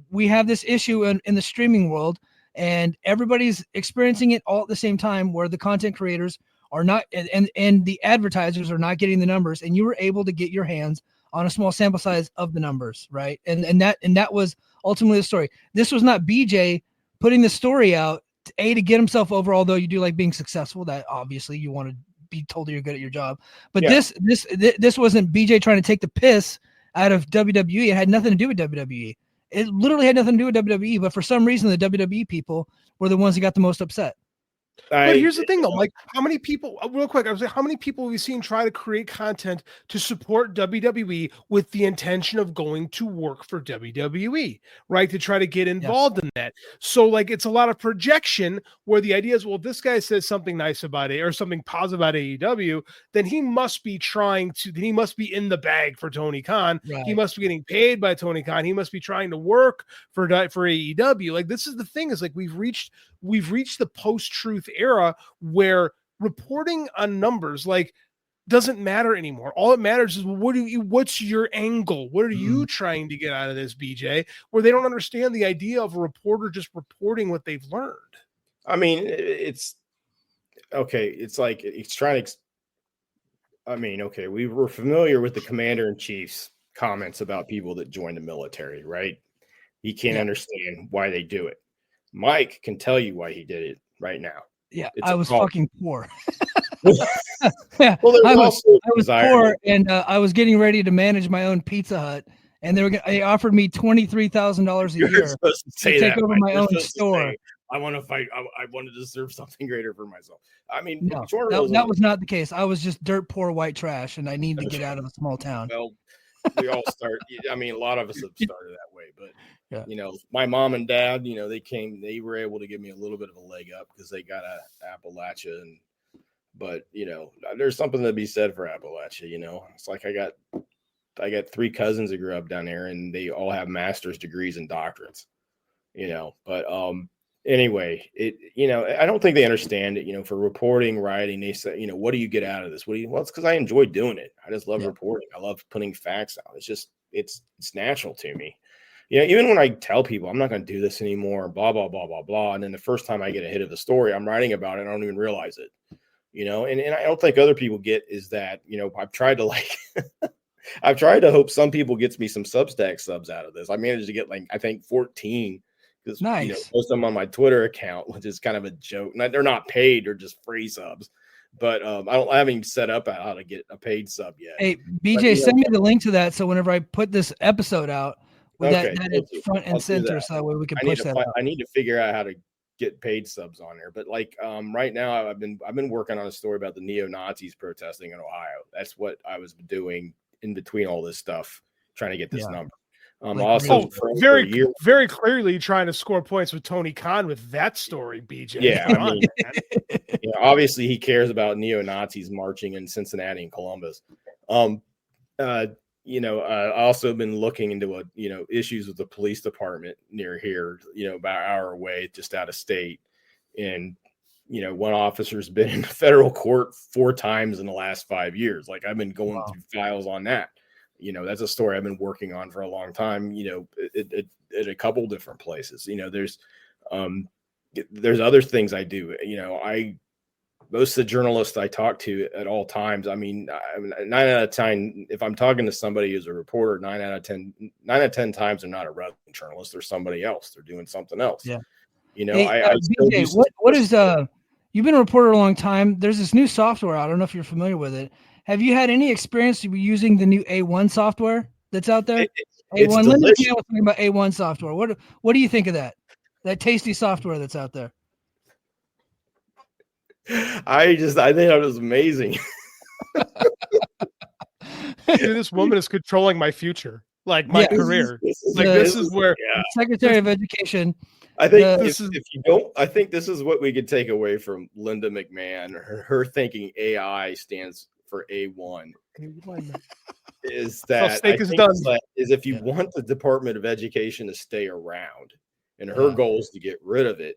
we have this issue in the streaming world and everybody's experiencing it all at the same time where the content creators are not and the advertisers are not getting the numbers, and you were able to get your hands on a small sample size of the numbers, right? And that was ultimately the story. This was not BJ putting the story out to get himself over, although you do like being successful. That obviously you want to be told that you're good at your job. But this wasn't BJ trying to take the piss out of WWE. It had nothing to do with WWE. It literally had nothing to do with WWE, but for some reason the WWE people were the ones that got the most upset. But here's the thing, though, like how many people, real quick, I was like, how many people have we seen try to create content to support WWE with the intention of going to work for WWE, right? To try to get involved in that. So, like, it's a lot of projection where the idea is, well, this guy says something nice about it or something positive about AEW, then he must be he must be in the bag for Tony Khan. Right. He must be getting paid by Tony Khan. He must be trying to work for AEW. Like, this is the thing is like, we've reached the post-truth era where reporting on numbers like doesn't matter anymore. All that matters is what's your angle? What are you trying to get out of this, BJ? Where they don't understand the idea of a reporter just reporting what they've learned. I mean, it's okay. It's like it's trying to. I mean, okay, we were familiar with the commander-in-chief's comments about people that join the military, right? He can't understand why they do it. Mike can tell you why he did it right now. Yeah, I was fucking poor. Yeah, well, I was poor, and I was getting ready to manage my own Pizza Hut, and they offered me $23,000 a year to take over my own store. I want to fight. I want to deserve something greater for myself. I mean, no, that was not the case. I was just dirt poor white trash, and I needed to get out of a small town. Well, we all start. I mean, a lot of us have started that way, but my mom and dad, they were able to give me a little bit of a leg up because they got Appalachia, but there's something to be said for Appalachia. It's like I got 3 cousins that grew up down there, and they all have master's degrees and doctorates. But anyway, I don't think they understand it. For reporting, writing, they say, what do you get out of this? Well, it's because I enjoy doing it. I just love reporting. I love putting facts out. It's just it's natural to me. Even when I tell people I'm not going to do this anymore, blah, blah, blah, blah, blah. And then the first time I get a hit of the story, I'm writing about it. I don't even realize it. and I don't think other people get is that, I've tried to I've tried to hope some people gets me some Substack subs out of this. I managed to get I think 14 because Nice. post them on my Twitter account, which is kind of a joke. They're not paid; they're just free subs. But I haven't even set up how to get a paid sub yet. Hey, BJ, send me the link to that so whenever I put this episode out, that is front and center, so that way we can push that out. I need to figure out how to get paid subs on there. But right now, I've been working on a story about the neo-Nazis protesting in Ohio. That's what I was doing in between all this stuff, trying to get this number. Very clearly trying to score points with Tony Khan with that story, BJ. Yeah, I mean, obviously he cares about neo-Nazis marching in Cincinnati and Columbus. I also been looking into issues with the police department near here, about an hour away, just out of state. And, one officer's been in federal court 4 times in the last 5 years. I've been going through files on that. That's a story I've been working on for a long time, at a couple different places. There's other things I do. Most of the journalists I talk to at all times, 9 out of 10, if I'm talking to somebody who's a reporter, 9 out of 10 times they're not a wrestling journalist. They're somebody else. They're doing something else. Yeah. I BJ, what is you've been a reporter a long time. There's this new software out. I don't know if you're familiar with it. Have you had any experience using the new A1 software that's out there? A1. Linda was talking about A1 software. What do you think of that? That tasty software that's out there? I think that was amazing. Dude, this woman is controlling my future, my career. This is where Secretary of Education. I think I think this is what we could take away from Linda McMahon. Her thinking AI stands for A1. Is that is if you want the Department of Education to stay around, and her goal is to get rid of it.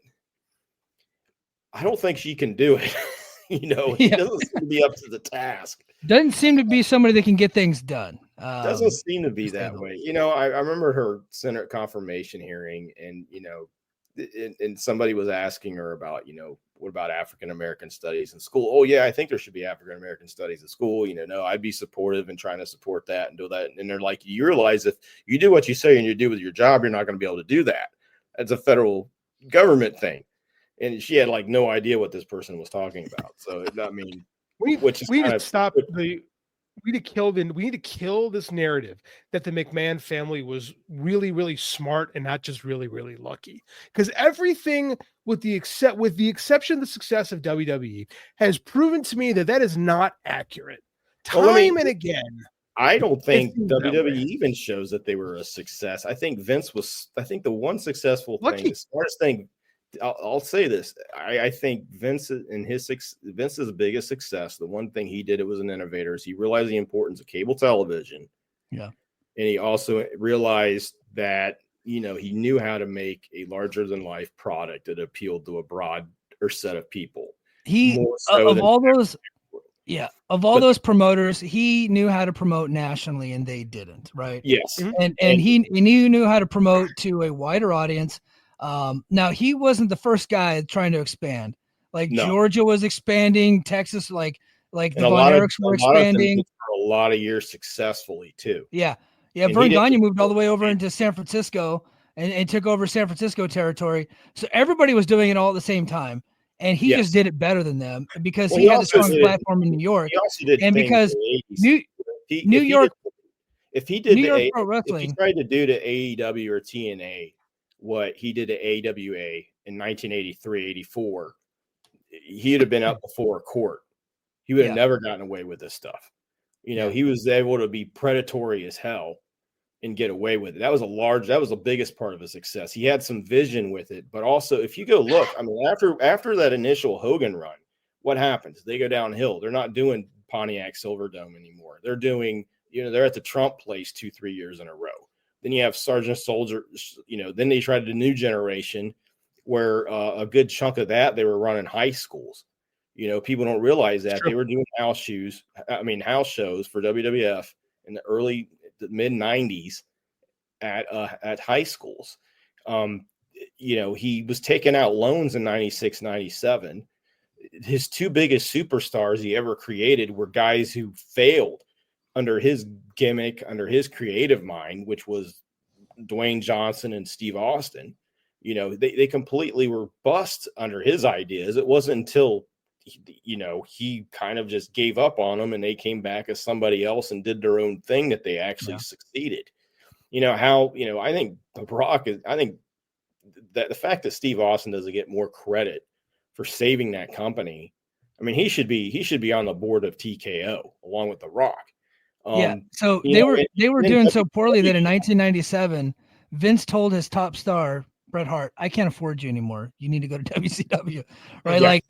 I don't think she can do it. He doesn't seem to be up to the task. Doesn't seem to be somebody that can get things done. Doesn't seem to be that way. I remember her Senate confirmation hearing, and and somebody was asking her about, what about African American studies in school? Oh yeah, I think there should be African American studies in school. No, I'd be supportive and trying to support that and do that. And they're like, you realize if you do what you say and you do with your job, you're not going to be able to do that. That's a federal government thing. And she had no idea what this person was talking about. So we need to kill this narrative that the McMahon family was really, really smart and not just really, really lucky. Because everything with the exception of the success of WWE has proven to me that is not accurate. And again. I don't think WWE even shows that they were a success. I think Vince was. I think the one successful thing, the smartest thing. I'll say this. I think Vince's biggest success, the one thing he did, it was an innovator, is he realized the importance of cable television. Yeah. And he also realized that, he knew how to make a larger than life product that appealed to a broader set of people. Of all those promoters, he knew how to promote nationally and they didn't, right? Yes. And he knew how to promote to a wider audience. Now he wasn't the first guy trying to expand. Georgia was expanding, Texas, the Von Erichs were expanding for a lot of years successfully too. Yeah. Vern Gagne moved all the way over into San Francisco and took over San Francisco territory. So everybody was doing it all at the same time. And he just did it better than them because he had a strong platform in New York. And because New York Pro Wrestling, if he tried to do to AEW or TNA what he did to AWA in 1983, 84, he'd have been up before a court. He would have never gotten away with this stuff. He was able to be predatory as hell and get away with it. That was the biggest part of his success. He had some vision with it, but also if you go look, after that initial Hogan run, what happens? They go downhill. They're not doing Pontiac Silverdome anymore. They're doing, they're at the Trump place 2-3 years in a row. Then you have Sergeant Soldier, then they tried the new generation where a good chunk of that, they were running high schools. People don't realize that they were doing house shows for WWF in the mid 90s at high schools. He was taking out loans in 96, 97. his two biggest superstars he ever created were guys who failed under his gimmick, under his creative mind, which was Dwayne Johnson and Steve Austin. You know, they completely were bust under his ideas. It wasn't until, you know, he kind of just gave up on them and they came back as somebody else and did their own thing that they actually succeeded. You know, how, you know, I think I think that the fact that Steve Austin doesn't get more credit for saving that company, I mean, he should be on the board of TKO along with The Rock. So they were doing so poorly that in 1997, Vince told his top star, Bret Hart, I can't afford you anymore. You need to go to WCW, right? Yeah. Like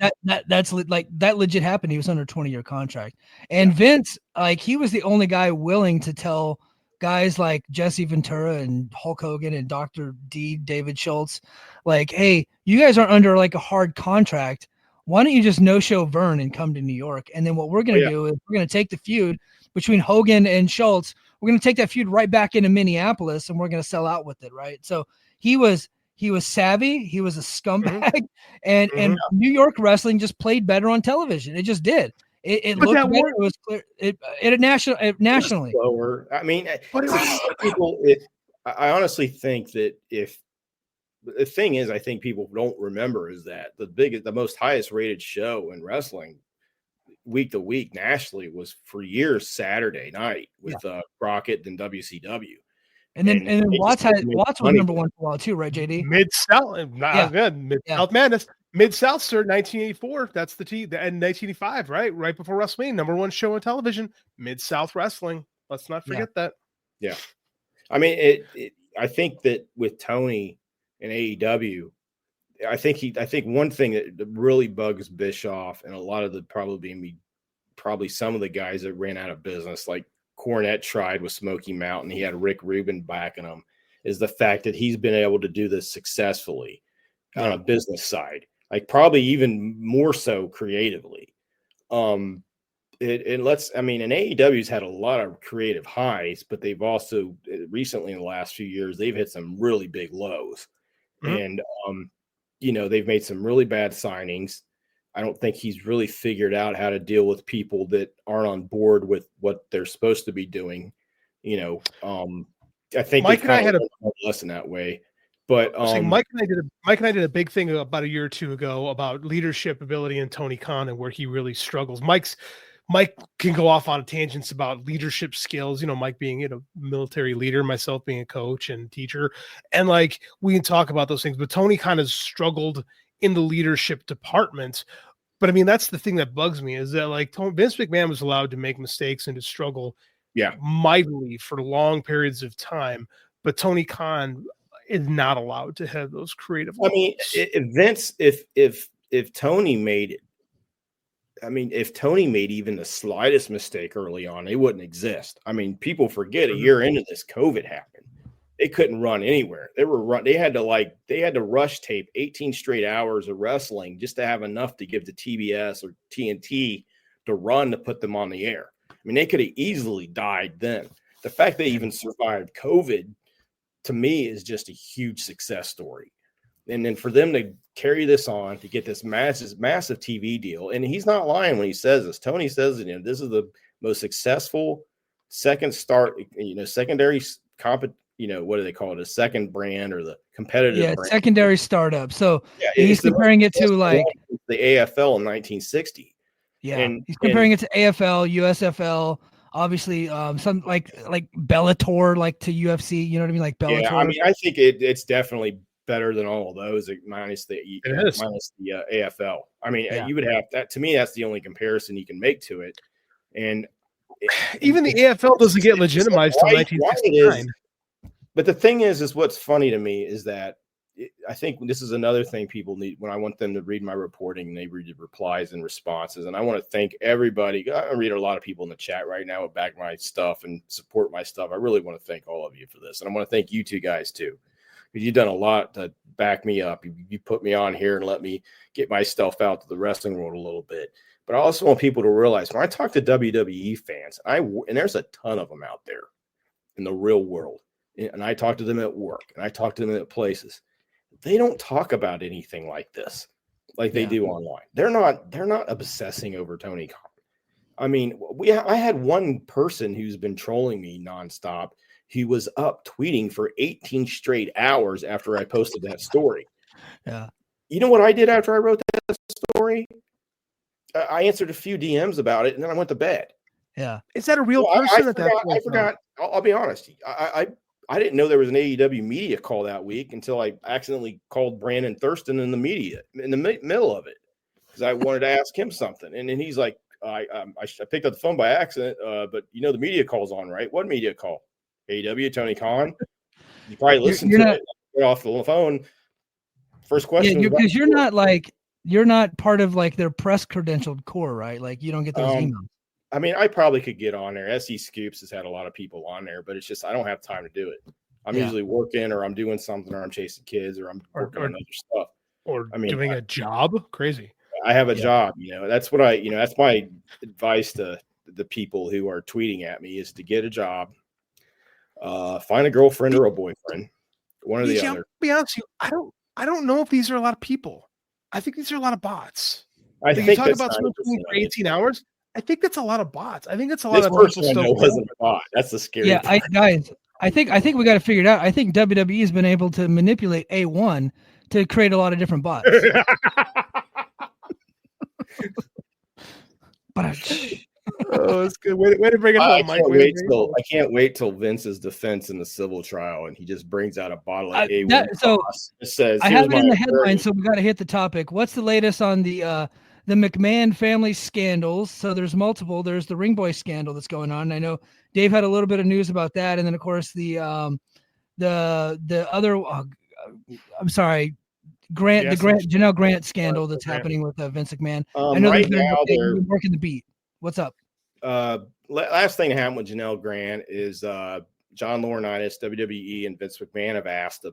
that's like that legit happened. He was under a 20-year contract, and Vince, like, he was the only guy willing to tell guys like Jesse Ventura and Hulk Hogan and Dr. D, David Schultz, like, hey, you guys aren't under like a hard contract. Why don't you just no-show Vern and come to New York? And then what we're going to do is we're going to take the feud between Hogan and Schultz. We're going to take that feud right back into Minneapolis and we're going to sell out with it, right? So he was savvy. He was a scumbag, and New York wrestling just played better on television. It just did. It looked better. It was clear. Nationally. Slower. I mean, I honestly think that if the thing is, I think people don't remember is that the most highest rated show in wrestling week to week nationally was for years Saturday night with Crockett and WCW. And then Watts was number one for a while too, right, JD? Mid-South, Mid-South Madness. Mid-South started 1984. That's the and 1985, right? Right before WrestleMania, number one show on television, Mid-South Wrestling. Let's not forget that. Yeah. I mean, I think that with Tony and AEW, I think one thing that really bugs Bischoff and a lot of probably some of the guys that ran out of business, like Cornette tried with Smoky Mountain, he had Rick Rubin backing him, is the fact that he's been able to do this successfully on a business side, like probably even more so creatively. And AEW's had a lot of creative highs, but they've also recently in the last few years, they've hit some really big lows. And, you know, they've made some really bad signings. I don't think he's really figured out how to deal with people that aren't on board with what they're supposed to be doing. You know, I think Mike and I had a lesson that way. But Mike and I did a big thing about a year or two ago about leadership ability in Tony Khan and where he really struggles. Mike can go off on tangents about leadership skills, you know, Mike being, you know, military leader, myself being a coach and teacher. And like, we can talk about those things, but Tony kind of struggled in the leadership department. But I mean, that's the thing that bugs me is that like Vince McMahon was allowed to make mistakes and to struggle mightily for long periods of time. But Tony Khan is not allowed to have those creative. I mean, if Tony made it, if Tony made even the slightest mistake early on, they wouldn't exist. I mean, people forget a year into this, COVID happened. They couldn't run anywhere. They had to rush tape 18 straight hours of wrestling just to have enough to give to TBS or TNT to run to put them on the air. I mean, they could have easily died then. The fact they even survived COVID, to me, is just a huge success story. And then for them to carry this on to get this massive TV deal, and he's not lying when he says this. Tony says, you know, this is the most successful secondary you know, what do they call it? A second brand or the competitive brand. Secondary startup. So he's comparing it to like the AFL in 1960. Yeah, and he's comparing it to AFL, USFL, obviously some like Bellator, like to UFC. You know what I mean? Like Bellator. Yeah, I mean, I think it's definitely better than all of those, minus the AFL. I mean, you would have that. To me, that's the only comparison you can make to it. And even the AFL doesn't get legitimized till 1969. But the thing is what's funny to me is that I think this is another thing people need when I want them to read my reporting, they read the replies and responses. And I want to thank everybody. I read a lot of people in the chat right now who back my stuff and support my stuff. I really want to thank all of you for this. And I want to thank you two guys too, because you've done a lot to back me up. You put me on here and let me get my stuff out to the wrestling world a little bit. But I also want people to realize when I talk to WWE fans, and there's a ton of them out there in the real world, and I talk to them at work and I talk to them at places, they don't talk about anything like this. like they do online. They're not obsessing over Tony Khan. I mean, I had one person who's been trolling me nonstop. He was up tweeting for 18 straight hours after I posted that story. Yeah. You know what I did after I wrote that story? I answered a few DMs about it, and then I went to bed. Yeah. Is that a real person? I forgot. I'll be honest. I didn't know there was an AEW media call that week until I accidentally called Brandon Thurston in the media in the middle of it because I wanted to ask him something, and then he's like, I picked up the phone by accident, but you know the media call's on, right? What media call? AEW, Tony Khan. You probably listened to it. Get off the phone. First question. Yeah, because you're not part of like their press credentialed core, right? Like you don't get those emails. I mean, I probably could get on there. SE Scoops has had a lot of people on there, but it's just I don't have time to do it. I'm usually working, or I'm doing something, or I'm chasing kids, or I'm working on other stuff, or doing a job. Crazy. I have a job. That's what that's my advice to the people who are tweeting at me is to get a job, find a girlfriend or a boyfriend, one or the other. I'll be honest with you, I don't know if these are a lot of people. I think these are a lot of bots. I think you talk that's about someone for 18 hours. I think that's a lot of bots. I think that's a lot this of person people still wasn't a bot. That's the scary part. I think we got to figure it out. I think WWE has been able to manipulate A1 to create a lot of different bots. Oh, it's good. Way to bring it home, Mike. I can't wait till Vince's defense in the civil trial, and he just brings out a bottle of A1. It says, I have it in the headline, so we got to hit the topic. What's the latest on the McMahon family scandals? So there's multiple. There's the Ring Boy scandal that's going on. I know Dave had a little bit of news about that, and then of course the other. I'm sorry. Janel Grant scandal that's happening with Vince McMahon. I know right now they're working the beat. What's up? Last thing that happened with Janel Grant is John Laurinaitis, WWE, and Vince McMahon have asked to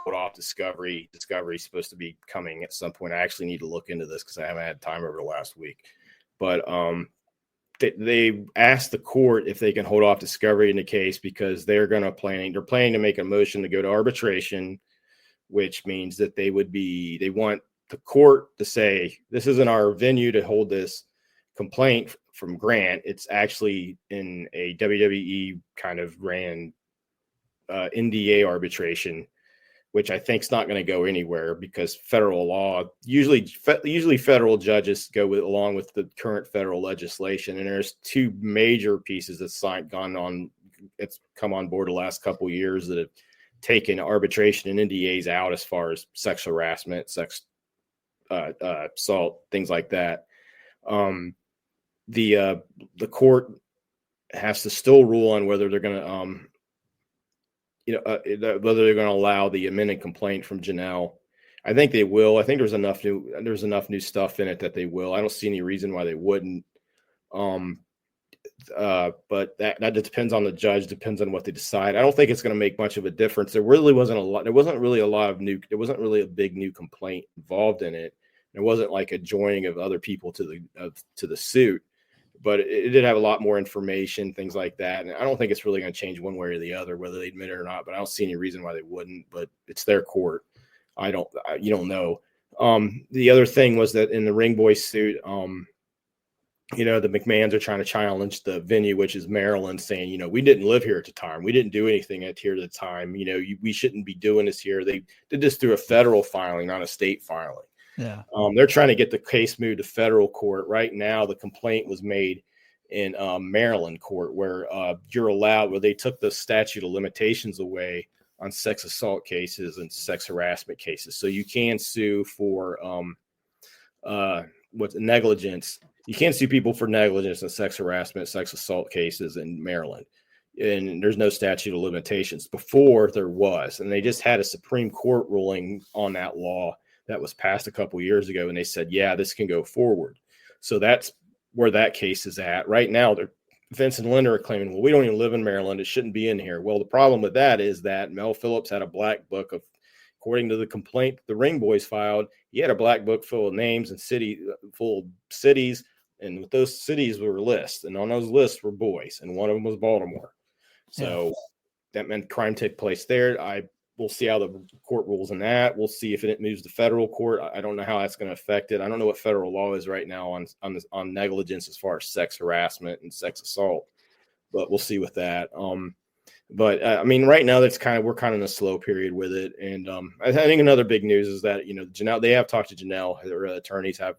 put off Discovery. Discovery is supposed to be coming at some point. I actually need to look into this because I haven't had time over the last week. But they asked the court if they can hold off Discovery in the case because they're planning to make a motion to go to arbitration, which means that they want the court to say this isn't our venue to hold this complaint from Grant. It's actually in a WWE kind of ran NDA arbitration, which I think is not going to go anywhere because federal law usually federal judges go along with the current federal legislation. And there's two major pieces that's it's come on board the last couple of years that have taken arbitration and NDAs out as far as sexual harassment, sex assault, things like that. The court has to still rule on whether they're going to, whether they're going to allow the amended complaint from Janel. I think they will. I think there's enough new stuff in it that they will. I don't see any reason why they wouldn't. But that depends on the judge, depends on what they decide. I don't think it's going to make much of a difference. There wasn't really a big new complaint involved in it. It wasn't like a joining of other people to the suit, but it did have a lot more information, things like that. And I don't think it's really going to change one way or the other, whether they admit it or not, but I don't see any reason why they wouldn't, but it's their court. You don't know. The other thing was that in the Ring Boy suit, the McMahons are trying to challenge the venue, which is Maryland, saying, we didn't live here at the time. We didn't do anything here at the time. We shouldn't be doing this here. They did this through a federal filing, not a state filing. Yeah. They're trying to get the case moved to federal court. Right now, the complaint was made in Maryland court where they took the statute of limitations away on sex assault cases and sex harassment cases. So you can sue for negligence. You can't sue people for negligence and sex harassment, sex assault cases in Maryland. And there's no statute of limitations. Before there was, and they just had a Supreme Court ruling on that law that was passed a couple years ago. And they said, yeah, this can go forward. So that's where that case is at right now. Vince and Linda are claiming, well, we don't even live in Maryland. It shouldn't be in here. Well, the problem with that is that Mel Phillips had a black book according to the complaint the Ring Boys filed, he had a black book full of names and full of cities. And with those cities were lists, and on those lists were boys, and one of them was Baltimore. So that meant crime took place there. I we'll see how the court rules in that. We'll see if it moves to federal court. I don't know how that's going to affect it. I don't know what federal law is right now on negligence as far as sex harassment and sex assault, but we'll see with that. But I mean, right now we're kind of in a slow period with it. And I think another big news is that, Janel, they have talked to Janel, their attorneys have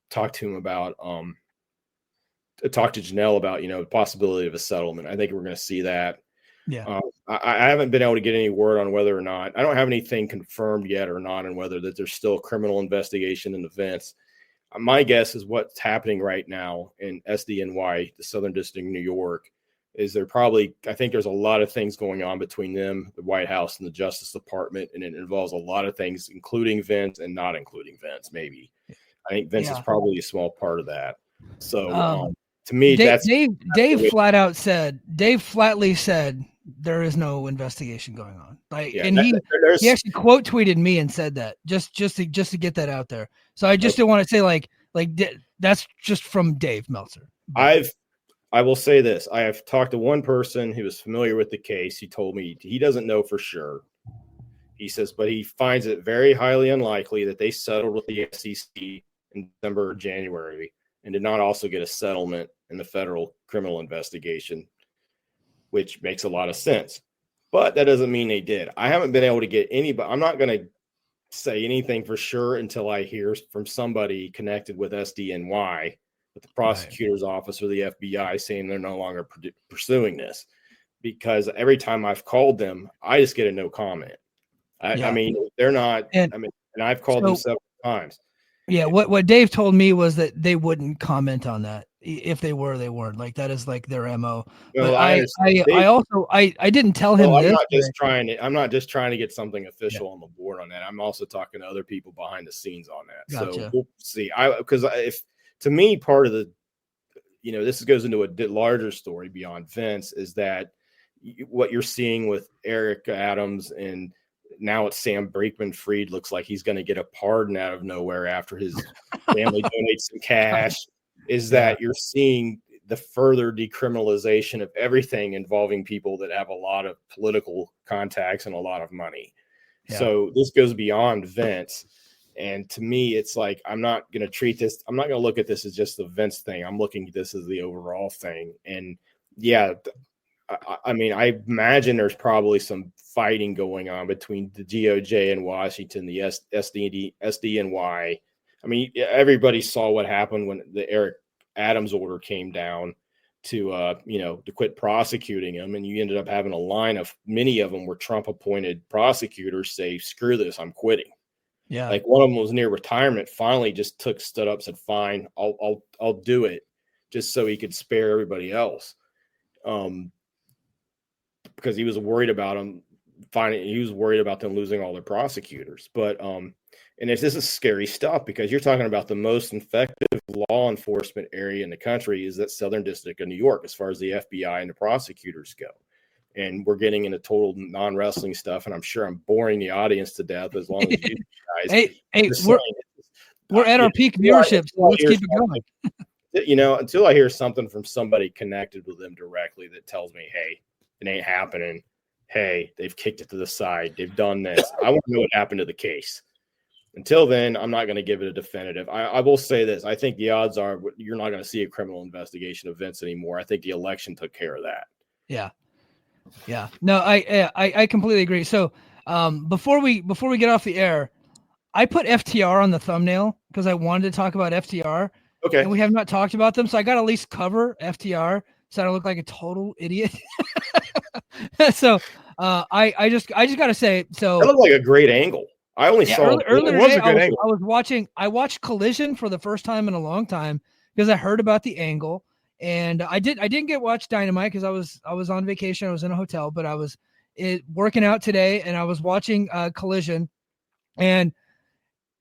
talked to Janel about, the possibility of a settlement. I think we're going to see that. Yeah. I haven't been able to get any word on whether or not, I don't have anything confirmed yet or not on whether that there's still a criminal investigation in the Vince. My guess is what's happening right now in SDNY, the Southern District of New York, is I think there's a lot of things going on between them, the White House and the Justice Department, and it involves a lot of things, including Vince and not including Vince, maybe. I think Vince is probably a small part of that. So to me, Dave flatly said there is no investigation going on. He actually quote tweeted me and said that just to get that out there. So I just didn't want to say like that's just from Dave Meltzer. I will say this. I have talked to one person who is familiar with the case. He told me he doesn't know for sure. He says, but he finds it very highly unlikely that they settled with the SEC in December or January and did not also get a settlement in the federal criminal investigation, which makes a lot of sense. But that doesn't mean they did. I haven't been able to get but I'm not going to say anything for sure until I hear from somebody connected with SDNY, with the prosecutor's office or the FBI, saying they're no longer pursuing this. Because every time I've called them, I just get a no comment. I mean, they're not. And I've called them several times. Yeah, what Dave told me was that they wouldn't comment on that. If they were, they weren't. Like that is like their MO. Well, but I didn't tell him this. I'm not just trying to get something official on the board on that. I'm also talking to other people behind the scenes on that. Gotcha. So we'll see. If to me, part of the, this goes into a larger story beyond Vince, is that what you're seeing with Eric Adams and now it's Sam Brinkman-Fried looks like he's going to get a pardon out of nowhere after his family donates some cash, is that you're seeing the further decriminalization of everything involving people that have a lot of political contacts and a lot of money. Yeah. So this goes beyond Vince. And to me, it's like, I'm not going to look at this as just the Vince thing. I'm looking at this as the overall thing. And yeah, I mean, I imagine there's probably some fighting going on between the DOJ in Washington, the SDNY. I mean, everybody saw what happened when the Eric Adams order came down to quit prosecuting him. And you ended up having a line of many of them were Trump appointed prosecutors say, screw this, I'm quitting. Yeah. Like one of them was near retirement, finally just stood up, said, fine, I'll do it, just so he could spare everybody else. Because he was worried about them losing all their prosecutors. But and this is scary stuff, because you're talking about the most effective law enforcement area in the country is that Southern District of New York, as far as the FBI and the prosecutors go. And we're getting into total non-wrestling stuff, and I'm sure I'm boring the audience to death as long as you guys. hey, we're at our peak viewership, so let's keep it going. Until I hear something from somebody connected with them directly that tells me, hey, it ain't happening. Hey, they've kicked it to the side. They've done this. I want to know what happened to the case. Until then, I'm not going to give it a definitive. I will say this. I think the odds are you're not going to see a criminal investigation of Vince anymore. I think the election took care of that. Yeah. Yeah. No, I completely agree. So before we get off the air, I put FTR on the thumbnail because I wanted to talk about FTR. Okay. And we have not talked about them. So I got to at least cover FTR so I don't look like a total idiot. So I just got to say, so that looked like a great angle. I only saw earlier today, I watched Collision for the first time in a long time because I heard about the angle. And I didn't get watch Dynamite because I was on vacation. I was in a hotel, but I was working out today and I was watching Collision, and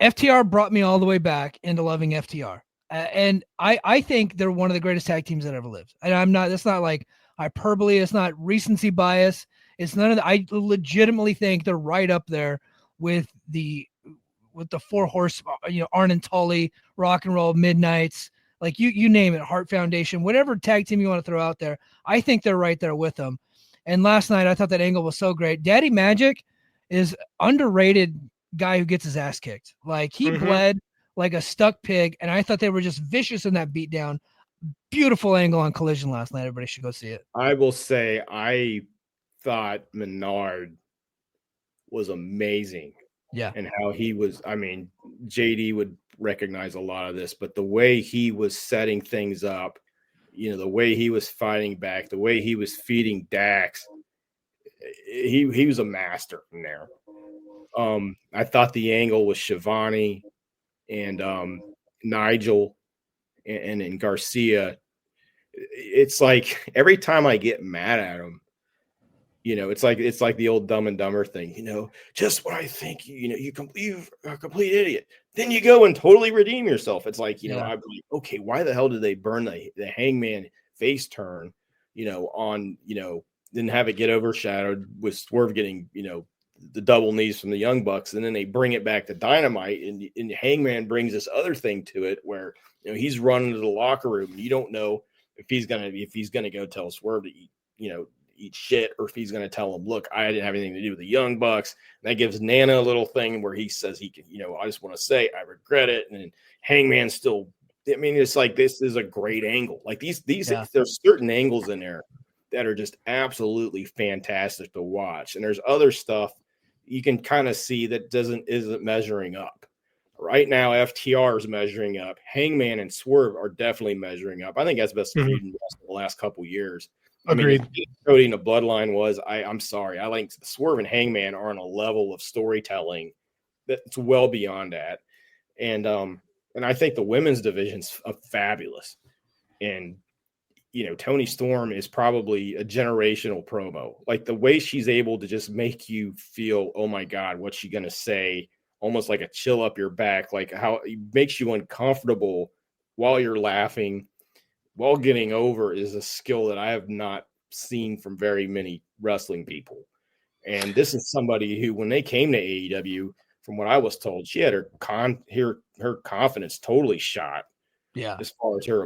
FTR brought me all the way back into loving FTR. And I think they're one of the greatest tag teams that ever lived. And that's not like hyperbole. It's not recency bias. It's none of that. I legitimately think they're right up there with the four horse, Arn and Tully, Rock and Roll Midnights. Like you name it, Heart Foundation, whatever tag team you want to throw out there, I think they're right there with them. And last night, I thought that angle was so great. Daddy Magic is underrated guy who gets his ass kicked. Like, he bled like a stuck pig, and I thought they were just vicious in that beatdown. Beautiful angle on Collision last night. Everybody should go see it. I will say I thought Menard was amazing. Yeah. And how he was, I mean, JD would recognize a lot of this, but the way he was setting things up, you know, the way he was fighting back, the way he was feeding Dax, he was a master from there. I thought the angle with Shivani and Nigel and Garcia, it's like every time I get mad at him, you know, it's like the old Dumb and Dumber thing, you know, just when I think, you know, you're a complete idiot, then you go and totally redeem yourself. It's like, you know, I'm like, okay, why the hell did they burn the Hangman face turn, you know, on, you know, then have it get overshadowed with Swerve getting, you know, the double knees from the Young Bucks, and then they bring it back to Dynamite, and Hangman brings this other thing to it where, you know, he's running to the locker room, and you don't know if he's gonna go tell Swerve to eat shit, or if he's going to tell him, look, I didn't have anything to do with the Young Bucks. And that gives Nana a little thing where he says he can, you know, I just want to say I regret it. And then Hangman still, I mean, it's like, this is a great angle. Like these there's certain angles in there that are just absolutely fantastic to watch. And there's other stuff you can kind of see that isn't measuring up. Right now, FTR is measuring up. Hangman and Swerve are definitely measuring up. I think that's best feud in the last couple years. Agreed. I mean, Cody and the Bloodline was, I'm sorry. I like Swerve and Hangman are on a level of storytelling that's well beyond that. And I think the women's division's fabulous. And, you know, Toni Storm is probably a generational promo. Like the way she's able to just make you feel, oh my God, what's she going to say? Almost like a chill up your back, like how it makes you uncomfortable while you're laughing. While getting over is a skill that I have not seen from very many wrestling people. And this is somebody who, when they came to AEW, from what I was told, she had her confidence totally shot. Yeah. As far as her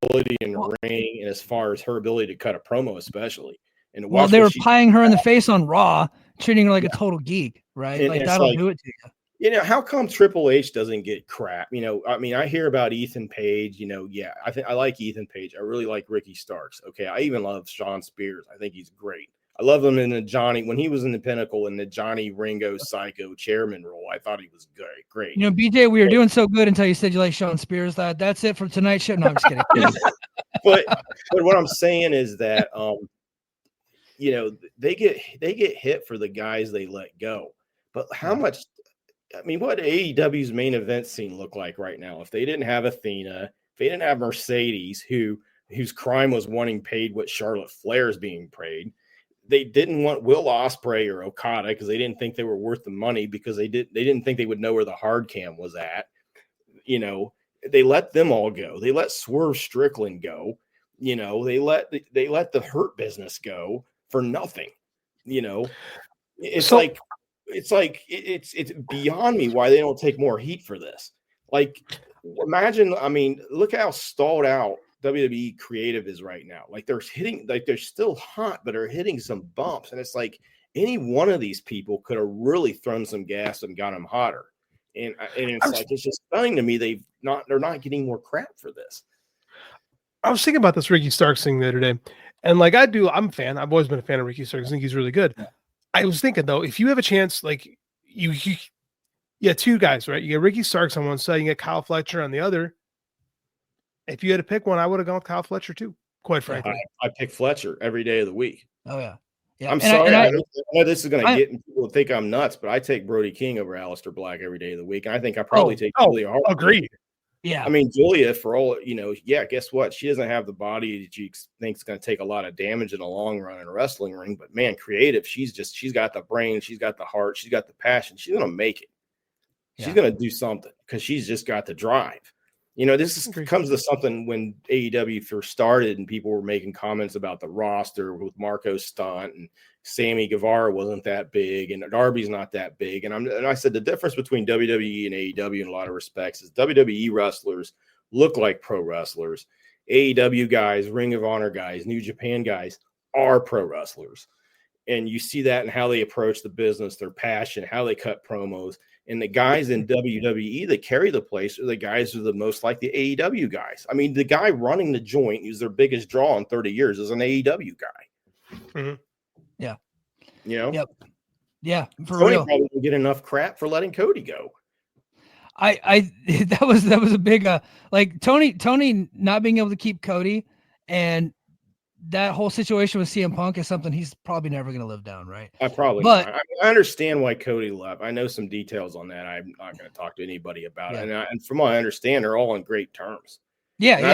ability in the ring, and as far as her ability to cut a promo, especially. And well, they were pieing her in the face on Raw, treating her like a total geek, right? And like that'll do it to you. You know, how come Triple H doesn't get crap? You know, I mean, I hear about Ethan Page, you know, yeah, I like Ethan Page. I really like Ricky Starks. Okay. I even love Sean Spears. I think he's great. I love him in when he was in the Pinnacle in the Johnny Ringo Psycho chairman role. I thought he was great. You know, BJ, we were doing so good until you said you like Sean Spears. That's it for tonight's show. No, I'm just kidding. but what I'm saying is that, you know, they get hit for the guys they let go. But how much? I mean, what AEW's main event scene look like right now? If they didn't have Athena, if they didn't have Mercedes, whose crime was wanting paid what Charlotte Flair is being paid, they didn't want Will Ospreay or Okada because they didn't think they were worth the money, because they didn't think they would know where the hard cam was at. You know, they let them all go. They let Swerve Strickland go. You know, they let the Hurt Business go for nothing. You know, it's beyond me why they don't take more heat for this. Like, imagine, I mean, look how stalled out WWE creative is right now. Like they're still hot, but they're hitting some bumps. And it's like any one of these people could have really thrown some gas and got them hotter. And it's just stunning to me. They're not getting more crap for this. I was thinking about this Ricky Starks thing the other day. And like I'm a fan. I've always been a fan of Ricky Starks. I think he's really good. Yeah. I was thinking though, if you have a chance, like you two guys, right? You get Ricky Starks on one side, you get Kyle Fletcher on the other. If you had to pick one, I would have gone with Kyle Fletcher too, quite frankly. I pick Fletcher every day of the week. Oh yeah. I'm sorry. I know this is going to get people to think I'm nuts, but I take Brody King over Aleister Black every day of the week. And I think I probably take Julia Hart. Agreed. Yeah. I mean, Julia, for all, you know, guess what? She doesn't have the body that you think is going to take a lot of damage in the long run in a wrestling ring. But man, creative. She's got the brain. She's got the heart. She's got the passion. She's going to make it. She's going to do something because she's just got the drive. You know, comes to something when AEW first started and people were making comments about the roster with Marco Stunt and Sammy Guevara wasn't that big and Darby's not that big. And I said the difference between WWE and AEW in a lot of respects is WWE wrestlers look like pro wrestlers. AEW guys, Ring of Honor guys, New Japan guys are pro wrestlers. And you see that in how they approach the business, their passion, how they cut promos. And the guys in WWE that carry the place are the guys who are the most like the AEW guys. I mean, the guy running the joint, who's their biggest draw in 30 years, is an AEW guy. Mm-hmm. Yeah. You know? Yep. Yeah, for Tony real. probably didn't get enough crap for letting Cody go. I that was a big like Tony not being able to keep Cody, and that whole situation with CM Punk is something he's probably never going to live down, right? I understand why Cody left. I know some details on that. I'm not going to talk to anybody about it. And from what I understand, they're all on great terms. Yeah, and yeah.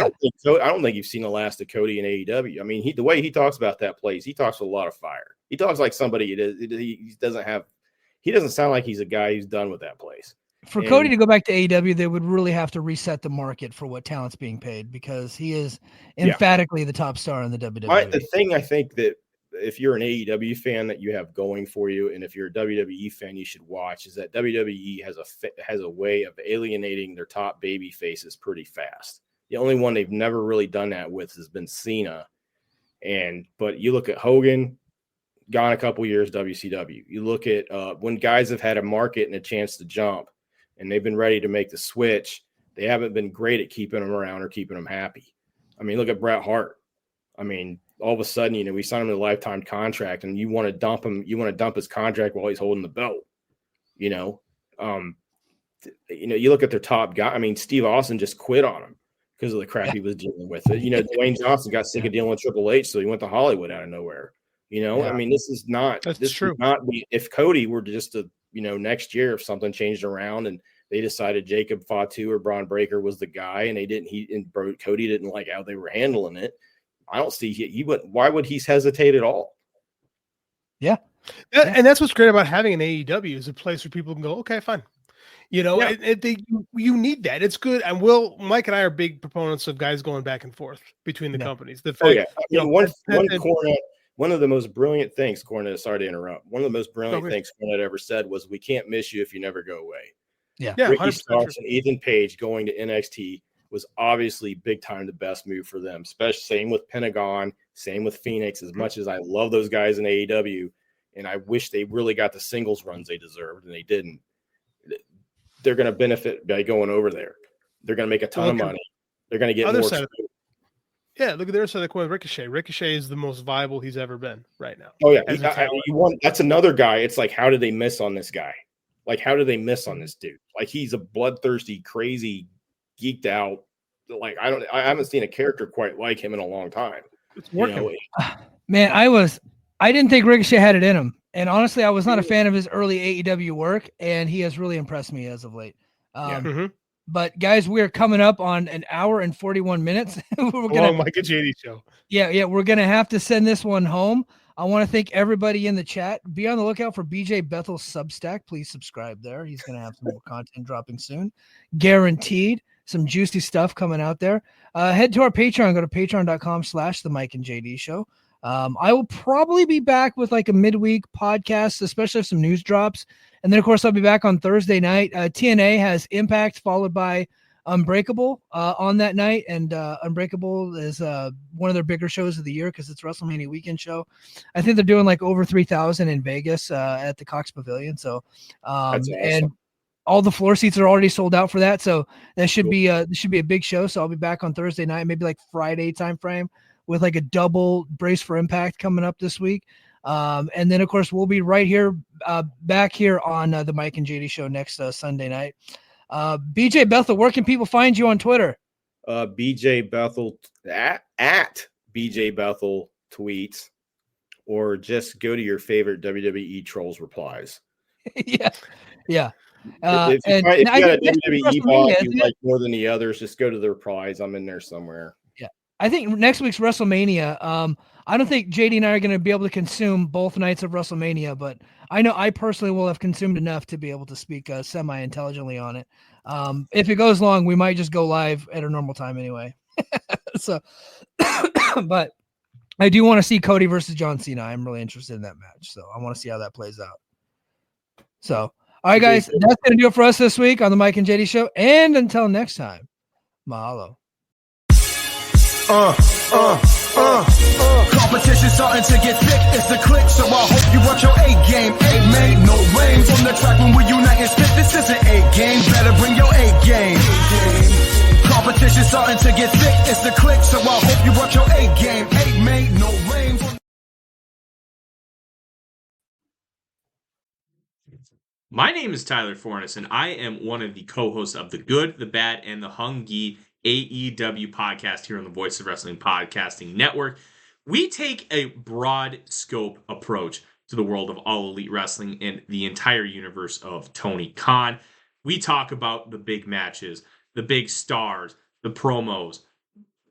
I don't think you've seen the last of Cody in AEW. I mean, the way he talks about that place, he talks with a lot of fire. He talks like somebody he doesn't sound like he's a guy who's done with that place. For Cody to go back to AEW, they would really have to reset the market for what talent's being paid, because he is emphatically the top star in the WWE. The thing I think that if you're an AEW fan that you have going for you, and if you're a WWE fan, you should watch, is that WWE has a way of alienating their top baby faces pretty fast. The only one they've never really done that with has been Cena. But you look at Hogan, gone a couple years, WCW. You look at when guys have had a market and a chance to jump, and they've been ready to make the switch, they haven't been great at keeping them around or keeping them happy. I mean, look at Bret Hart. I mean, all of a sudden, we signed him to a lifetime contract, and you want to dump him. You want to dump his contract while he's holding the belt. You look at their top guy. I mean, Steve Austin just quit on him because of the crap he was dealing with. Dwayne Johnson got sick of dealing with Triple H, so he went to Hollywood out of nowhere. I mean, this is not. That's true. If Cody were just to, next year, if something changed around and they decided Jacob Fatu or Braun Breaker was the guy, and Cody didn't like how they were handling it, I don't see why would he hesitate at all? Yeah. And that's what's great about having an AEW, is a place where people can go, okay, fine. You need that. It's good. And Mike and I are big proponents of guys going back and forth between the companies. The fact, one of the most brilliant things, Cornette, sorry to interrupt. One of the most brilliant things Cornette ever said was, "We can't miss you if you never go away." Yeah. Ricky Starks and Ethan Page going to NXT was obviously big time the best move for them. Especially same with Pentagon, same with Phoenix. As much as I love those guys in AEW, and I wish they really got the singles runs they deserved, and they didn't. They're going to benefit by going over there. They're going to make a ton of money. They're going to get more. Look at their side of the coin. Ricochet. Ricochet is the most viable he's ever been right now. Oh yeah, that's another guy. It's like, how did they miss on this guy? Like, how did they miss on this dude? Like, he's a bloodthirsty, crazy, geeked out. Like, I haven't seen a character quite like him in a long time. It's working. Man, I didn't think Ricochet had it in him, and honestly, I was not a fan of his early AEW work, and he has really impressed me as of late. But guys, we are coming up on an hour and 41 minutes. Mike and JD show. Yeah. We're going to have to send this one home. I want to thank everybody in the chat. Be on the lookout for BJ Bethel's Substack. Please subscribe there. He's going to have some more content dropping soon. Guaranteed. Some juicy stuff coming out there. Head to our Patreon. Go to patreon.com/the Mike and JD show. I will probably be back with like a midweek podcast, especially if some news drops. And then, of course, I'll be back on Thursday night. TNA has Impact followed by Unbreakable on that night. And Unbreakable is one of their bigger shows of the year because it's WrestleMania weekend show. I think they're doing like over 3,000 in Vegas at the Cox Pavilion. So, that's awesome. And all the floor seats are already sold out for that. So that should be a big show. So I'll be back on Thursday night, maybe like Friday timeframe, with like a double Brace for Impact coming up this week. And then, of course, we'll be right here, back here on the Mike and JD show next Sunday night. BJ Bethel, where can people find you on Twitter? BJ Bethel at BJ Bethel tweets, or just go to your favorite WWE Trolls replies. Yeah. If you got a WWE bot you like more than the others, just go to the replies. I'm in there somewhere. Yeah. I think next week's WrestleMania, I don't think JD and I are going to be able to consume both nights of WrestleMania, but I know I personally will have consumed enough to be able to speak semi-intelligently on it. If it goes long, we might just go live at a normal time anyway. So, but I do want to see Cody versus John Cena. I'm really interested in that match, so I want to see how that plays out. So, all right, guys, that's going to do it for us this week on the Mike and JD show. And until next time, mahalo. Competition starting to get thick, it's the click, so I hope you watch your A game. A man, no rain from the track when we unite and spit. This is an A game, better bring your A game. Competition starting to get thick, it's the click, so I hope you watch your A game. A man, no rain from My name is Tyler Fornes, and I am one of the co-hosts of the Good, the Bad, and the Hungy AEW podcast here on the Voice of Wrestling Podcasting Network. We take a broad scope approach to the world of All Elite Wrestling and the entire universe of Tony Khan. We talk about the big matches, the big stars, the promos,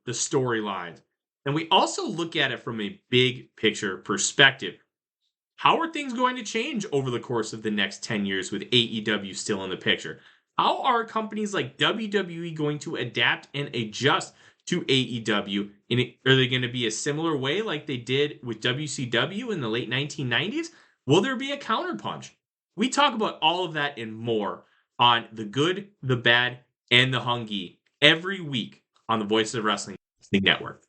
the storylines, and we also look at it from a big picture perspective. How are things going to change over the course of the next 10 years with AEW still in the picture? How are companies like WWE going to adapt and adjust to AEW? Are they going to be a similar way like they did with WCW in the late 1990s? Will there be a counterpunch? We talk about all of that and more on The Good, The Bad, and The Hungy every week on the Voice of Wrestling Network.